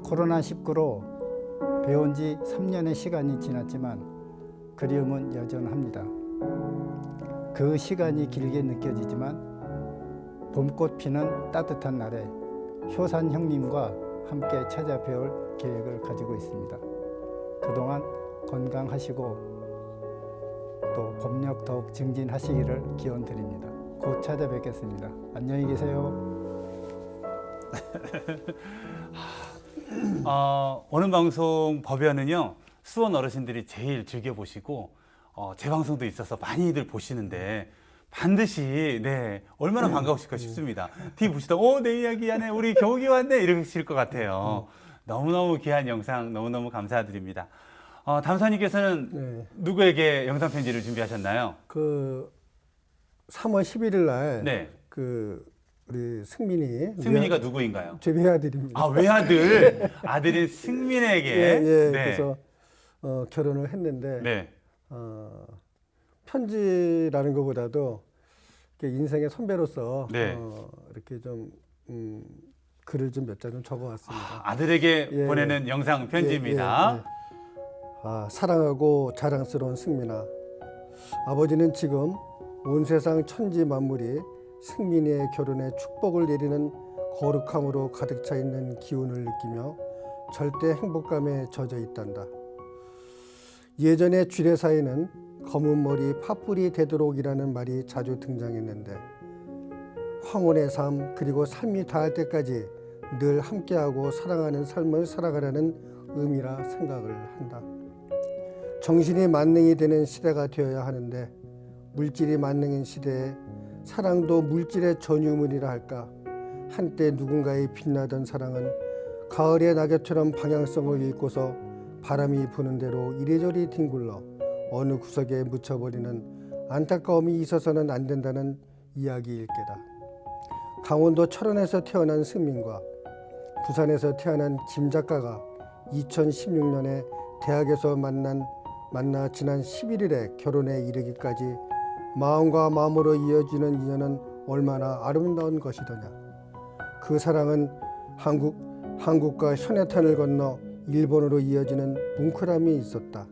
Speaker 2: 코로나19로 배운 지 3년의 시간이 지났지만 그리움은 여전합니다. 그 시간이 길게 느껴지지만 봄꽃 피는 따뜻한 날에 효산 형님과 함께 찾아뵈올 계획을 가지고 있습니다. 그동안 건강하시고 또 법력 더욱 증진하시기를 기원드립니다. 곧 찾아뵙겠습니다. 안녕히 계세요.
Speaker 1: 오늘 방송 법연은요, 수원 어르신들이 제일 즐겨보시고 제 방송도 있어서 많이들 보시는데 반드시 얼마나 반가우실까 싶습니다. TV 보시다가 내 이야기 안에 우리 경욱이 왔네 이러실 것 같아요. 너무너무 귀한 영상 너무너무 감사드립니다. 담사님께서는 누구에게 영상 편지를 준비하셨나요?
Speaker 3: 그 3월 11일 날
Speaker 1: 네.
Speaker 3: 그 우리
Speaker 1: 승민이가 누구인가요?
Speaker 3: 제 외아들입니다.
Speaker 1: 외아들 아들인 승민에게 네.
Speaker 3: 그래서 결혼을 했는데
Speaker 1: 네.
Speaker 3: 편지라는 것보다도 인생의 선배로서
Speaker 1: 네.
Speaker 3: 이렇게 좀 글을 좀 몇 자 좀 적어왔습니다.
Speaker 1: 아들에게 보내는 영상 편지입니다.
Speaker 3: 사랑하고 자랑스러운 승민아, 아버지는 지금 온 세상 천지 만물이 승민이의 결혼에 축복을 내리는 거룩함으로 가득 차 있는 기운을 느끼며 절대 행복감에 젖어 있단다. 예전에 주례사에는 검은 머리 파뿌리 되도록이라는 말이 자주 등장했는데 황혼의 삶 그리고 삶이 다할 때까지 늘 함께하고 사랑하는 삶을 살아가라는 의미라 생각을 한다. 정신이 만능이 되는 시대가 되어야 하는데 물질이 만능인 시대에 사랑도 물질의 전유물이라 할까. 한때 누군가의 빛나던 사랑은 가을의 낙엽처럼 방향성을 잃고서 바람이 부는 대로 이리저리 뒹굴러 어느 구석에 묻혀버리는 안타까움이 있어서는 안 된다는 이야기일 게다. 강원도 철원에서 태어난 승민과 부산에서 태어난 김 작가가 2016년에 대학에서 만나 지난 11일에 결혼에 이르기까지 마음과 마음으로 이어지는 인연은 얼마나 아름다운 것이더냐. 그 사랑은 한국과 현해탄을 건너 일본으로 이어지는 뭉클함이 있었다.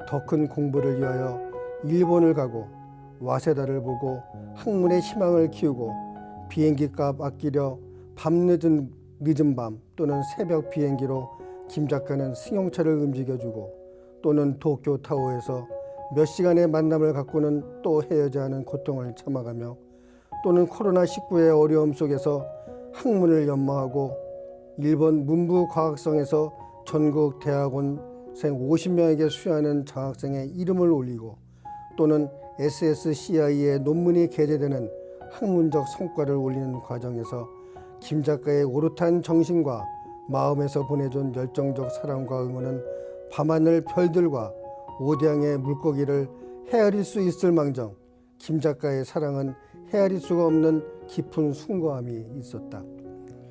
Speaker 3: 더 큰 공부를 위하여 일본을 가고 와세다를 보고 학문의 희망을 키우고 비행기값 아끼려 늦은 밤 또는 새벽 비행기로 김 작가는 승용차를 움직여주고 또는 도쿄타워에서 몇 시간의 만남을 갖고는 또 헤어져야 하는 고통을 참아가며 또는 코로나19의 어려움 속에서 학문을 연마하고 일본 문부과학성에서 전국 대학원생 50명에게 수여하는 장학생의 이름을 올리고 또는 SSCI의 논문이 게재되는 학문적 성과를 올리는 과정에서 김 작가의 오롯한 정신과 마음에서 보내준 열정적 사랑과 응원은 밤하늘 별들과 오대양의 물고기를 헤아릴 수 있을 망정 김 작가의 사랑은 헤아릴 수가 없는 깊은 숭고함이 있었다.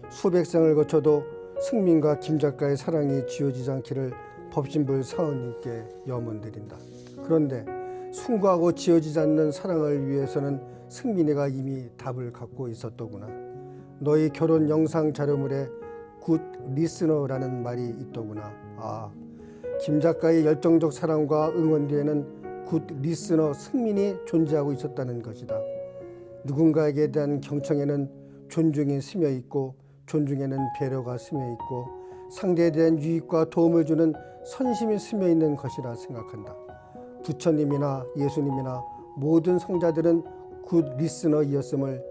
Speaker 3: 수백 생을 거쳐도 승민과 김 작가의 사랑이 지워지지 않기를 법신불 사원님께 염원드린다. 그런데 숭고하고 지워지지 않는 사랑을 위해서는 승민이가 이미 답을 갖고 있었더구나. 너희 결혼 영상 자료물에 굿 리스너라는 말이 있더구나. 김 작가의 열정적 사랑과 응원 뒤에는 굿 리스너 승민이 존재하고 있었다는 것이다. 누군가에게 대한 경청에는 존중이 스며 있고 존중에는 배려가 스며 있고 상대에 대한 유익과 도움을 주는 선심이 스며 있는 것이라 생각한다. 부처님이나 예수님이나 모든 성자들은 굿 리스너이었음을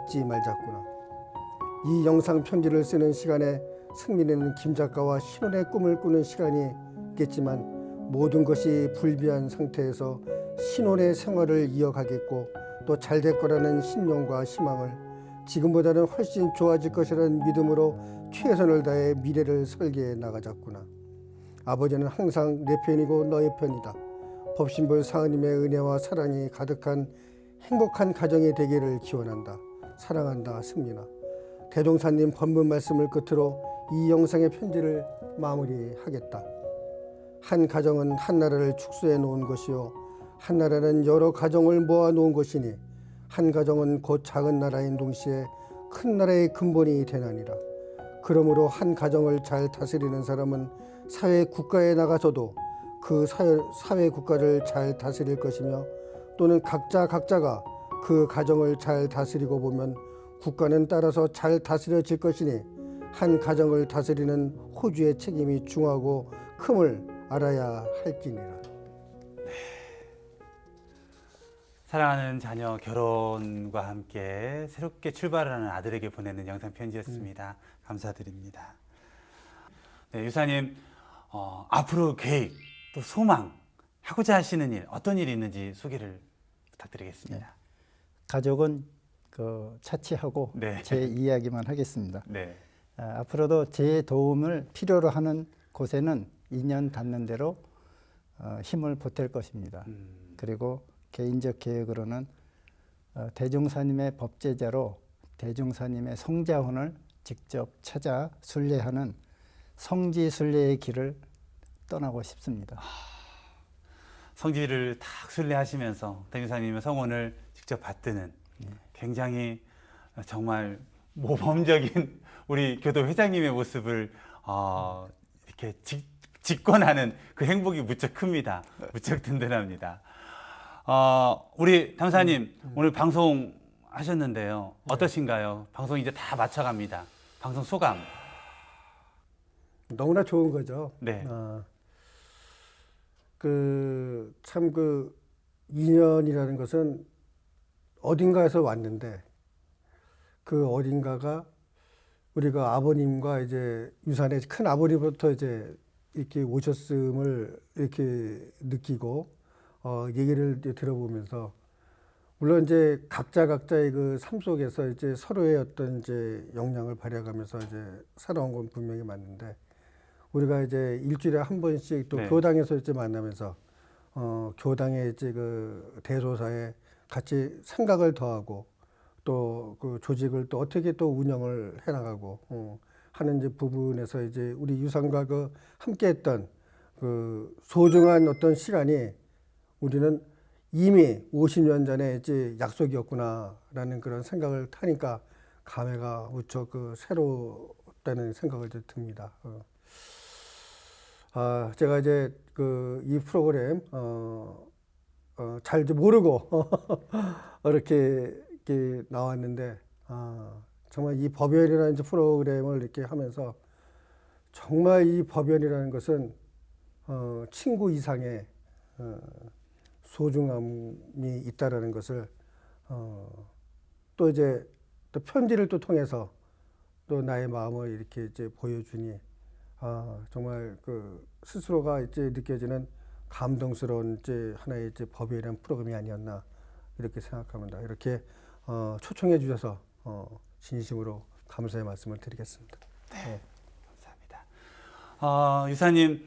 Speaker 3: 잊지 말자꾸나. 이 영상 편지를 쓰는 시간에 승민이는 김 작가와 신혼의 꿈을 꾸는 시간이겠지만 모든 것이 불비한 상태에서 신혼의 생활을 이어가겠고 또 잘 될 거라는 신념과 희망을 지금보다는 훨씬 좋아질 것이라는 믿음으로 최선을 다해 미래를 설계해 나가자꾸나. 아버지는 항상 내 편이고 너의 편이다. 법신볼 사은님의 은혜와 사랑이 가득한 행복한 가정이 되기를 기원한다. 사랑한다, 승민아. 대종사님 법문 말씀을 끝으로 이 영상의 편지를 마무리하겠다. 한 가정은 한 나라를 축소해 놓은 것이요 한 나라는 여러 가정을 모아 놓은 것이니 한 가정은 곧 작은 나라인 동시에 큰 나라의 근본이 되나니라. 그러므로 한 가정을 잘 다스리는 사람은 사회 국가에 나가서도 그 사회 국가를 잘 다스릴 것이며 또는 각자가 그 가정을 잘 다스리고 보면 국가는 따라서 잘 다스려질 것이니 한 가정을 다스리는 호주의 책임이 중하고 큼을 알아야 할지니라.
Speaker 1: 사랑하는 자녀 결혼과 함께 새롭게 출발하는 아들에게 보내는 영상 편지였습니다. 감사드립니다. 네, 유사님, 앞으로 계획 또 소망 하고자 하시는 일 어떤 일이 있는지 소개를 부탁드리겠습니다.
Speaker 2: 가족은 차치하고
Speaker 1: 네.
Speaker 2: 제 이야기만 하겠습니다.
Speaker 1: 네.
Speaker 2: 앞으로도 제 도움을 필요로 하는 곳에는 인연 닿는 대로 힘을 보탤 것입니다. 그리고 개인적 계획으로는 대종사님의 법제자로 대종사님의 성자혼을 직접 찾아 순례하는 성지순례의 길을 떠나고 싶습니다.
Speaker 1: 성지를 탁 순례하시면서 대종사님의 성원을 직접 받드는 굉장히 정말 모범적인 우리 교도 회장님의 모습을 이렇게 직관하는 그 행복이 무척 큽니다. 무척 든든합니다. 우리 당사님 오늘 방송 하셨는데요. 어떠신가요? 방송 이제 다 마쳐갑니다. 방송 소감.
Speaker 3: 너무나 좋은 거죠.
Speaker 1: 네.
Speaker 3: 참 인연이라는 것은 어딘가에서 왔는데 그 어딘가가 우리가 아버님과 이제 유산의 큰 아버님부터 이제 이렇게 오셨음을 이렇게 느끼고 얘기를 들어보면서 물론 이제 각자의 그 삶 속에서 이제 서로의 어떤 이제 역량을 발휘하면서 이제 살아온 건 분명히 맞는데 우리가 이제 일주일에 한 번씩 또
Speaker 1: 네.
Speaker 3: 교당에서 이제 만나면서 교당의 이제 그 대소사에 같이 생각을 더하고 또 그 조직을 또 어떻게 또 운영을 해나가고 하는 이제 부분에서 이제 우리 유산과 그 함께했던 그 소중한 어떤 시간이 우리는 이미 50년 전에 이제 약속이었구나라는 그런 생각을 하니까 감회가 무척 새롭다는 생각을 듭니다. 제가 이제 이 프로그램 잘 모르고 이렇게 나왔는데 정말 이 법연이라는 프로그램을 이렇게 하면서 정말 이 법연이라는 것은 친구 이상의 소중함이 있다라는 것을 또 이제 또 편지를 또 통해서 또 나의 마음을 이렇게 이제 보여주니 정말 스스로가 이제 느껴지는 감동스러운 이제 하나의 이제 법연이라는 프로그램이 아니었나 이렇게 생각합니다. 이렇게 초청해 주셔서 진심으로 감사의 말씀을 드리겠습니다.
Speaker 1: 네. 감사합니다. 유사님,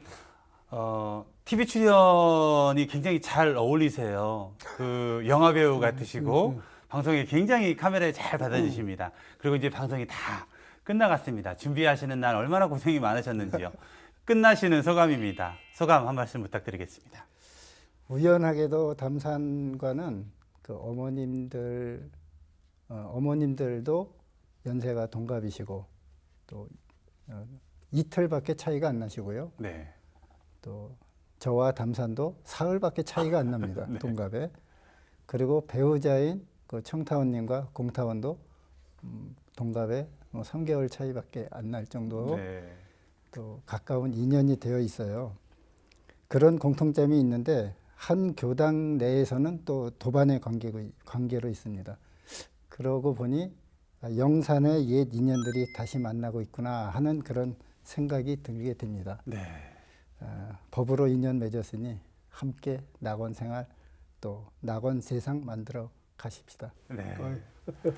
Speaker 1: TV 출연이 굉장히 잘 어울리세요. 그 영화배우 같으시고 방송에 굉장히 카메라에 잘 받아주십니다. 그리고 이제 방송이 다 끝나갔습니다. 준비하시는 날 얼마나 고생이 많으셨는지요. 끝나시는 소감입니다. 소감 한 말씀 부탁드리겠습니다.
Speaker 2: 우연하게도 담산과는 그 어머님들도 연세가 동갑이시고 또 이틀밖에 차이가 안 나시고요.
Speaker 1: 네.
Speaker 2: 또 저와 담산도 사흘밖에 차이가 안 납니다.
Speaker 1: 네.
Speaker 2: 동갑에. 그리고 배우자인 그 청타원님과 공타원도 동갑에 3개월 차이밖에 안 날 정도로
Speaker 1: 네.
Speaker 2: 또 가까운 인연이 되어 있어요. 그런 공통점이 있는데 한 교당 내에서는 또 도반의 관계로 있습니다. 그러고 보니 영산의 옛 인연들이 다시 만나고 있구나 하는 그런 생각이 들게 됩니다.
Speaker 1: 네.
Speaker 2: 법으로 인연 맺었으니 함께 낙원 생활 또 낙원 세상 만들어 가십시다.
Speaker 1: 네.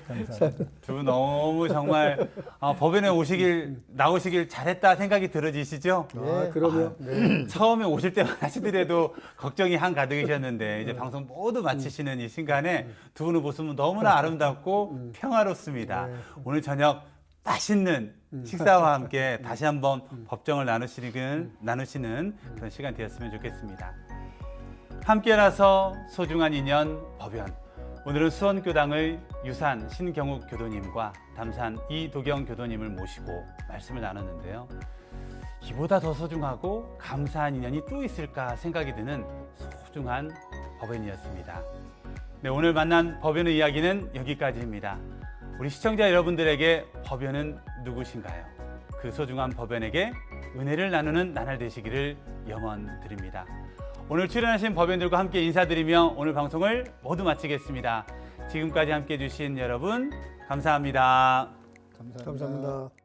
Speaker 2: 감사합니다.
Speaker 1: 두 분 너무 정말 법연에 나오시길 잘했다 생각이 들어지시죠?
Speaker 3: 아, 그러면 네.
Speaker 1: 처음에 오실 때만 하시더라도 걱정이 한가득이셨는데 이제 방송 모두 마치시는 이 순간에 두 분의 모습은 너무나 아름답고 평화롭습니다. 오늘 저녁 맛있는 식사와 함께 다시 한번 법정을 나누시는 그런 시간 되었으면 좋겠습니다. 함께라서 소중한 인연 법연. 오늘은 수원교당의 유산 신경욱 교도님과 담산 이도경 교도님을 모시고 말씀을 나눴는데요. 이보다 더 소중하고 감사한 인연이 또 있을까 생각이 드는 소중한 법연이었습니다. 네, 오늘 만난 법연의 이야기는 여기까지입니다. 우리 시청자 여러분들에게 법연은 누구신가요? 그 소중한 법연에게 은혜를 나누는 나날 되시기를 염원드립니다. 오늘 출연하신 법연들과 함께 인사드리며 오늘 방송을 모두 마치겠습니다. 지금까지 함께해 주신 여러분 감사합니다.
Speaker 2: 감사합니다.
Speaker 3: 감사합니다.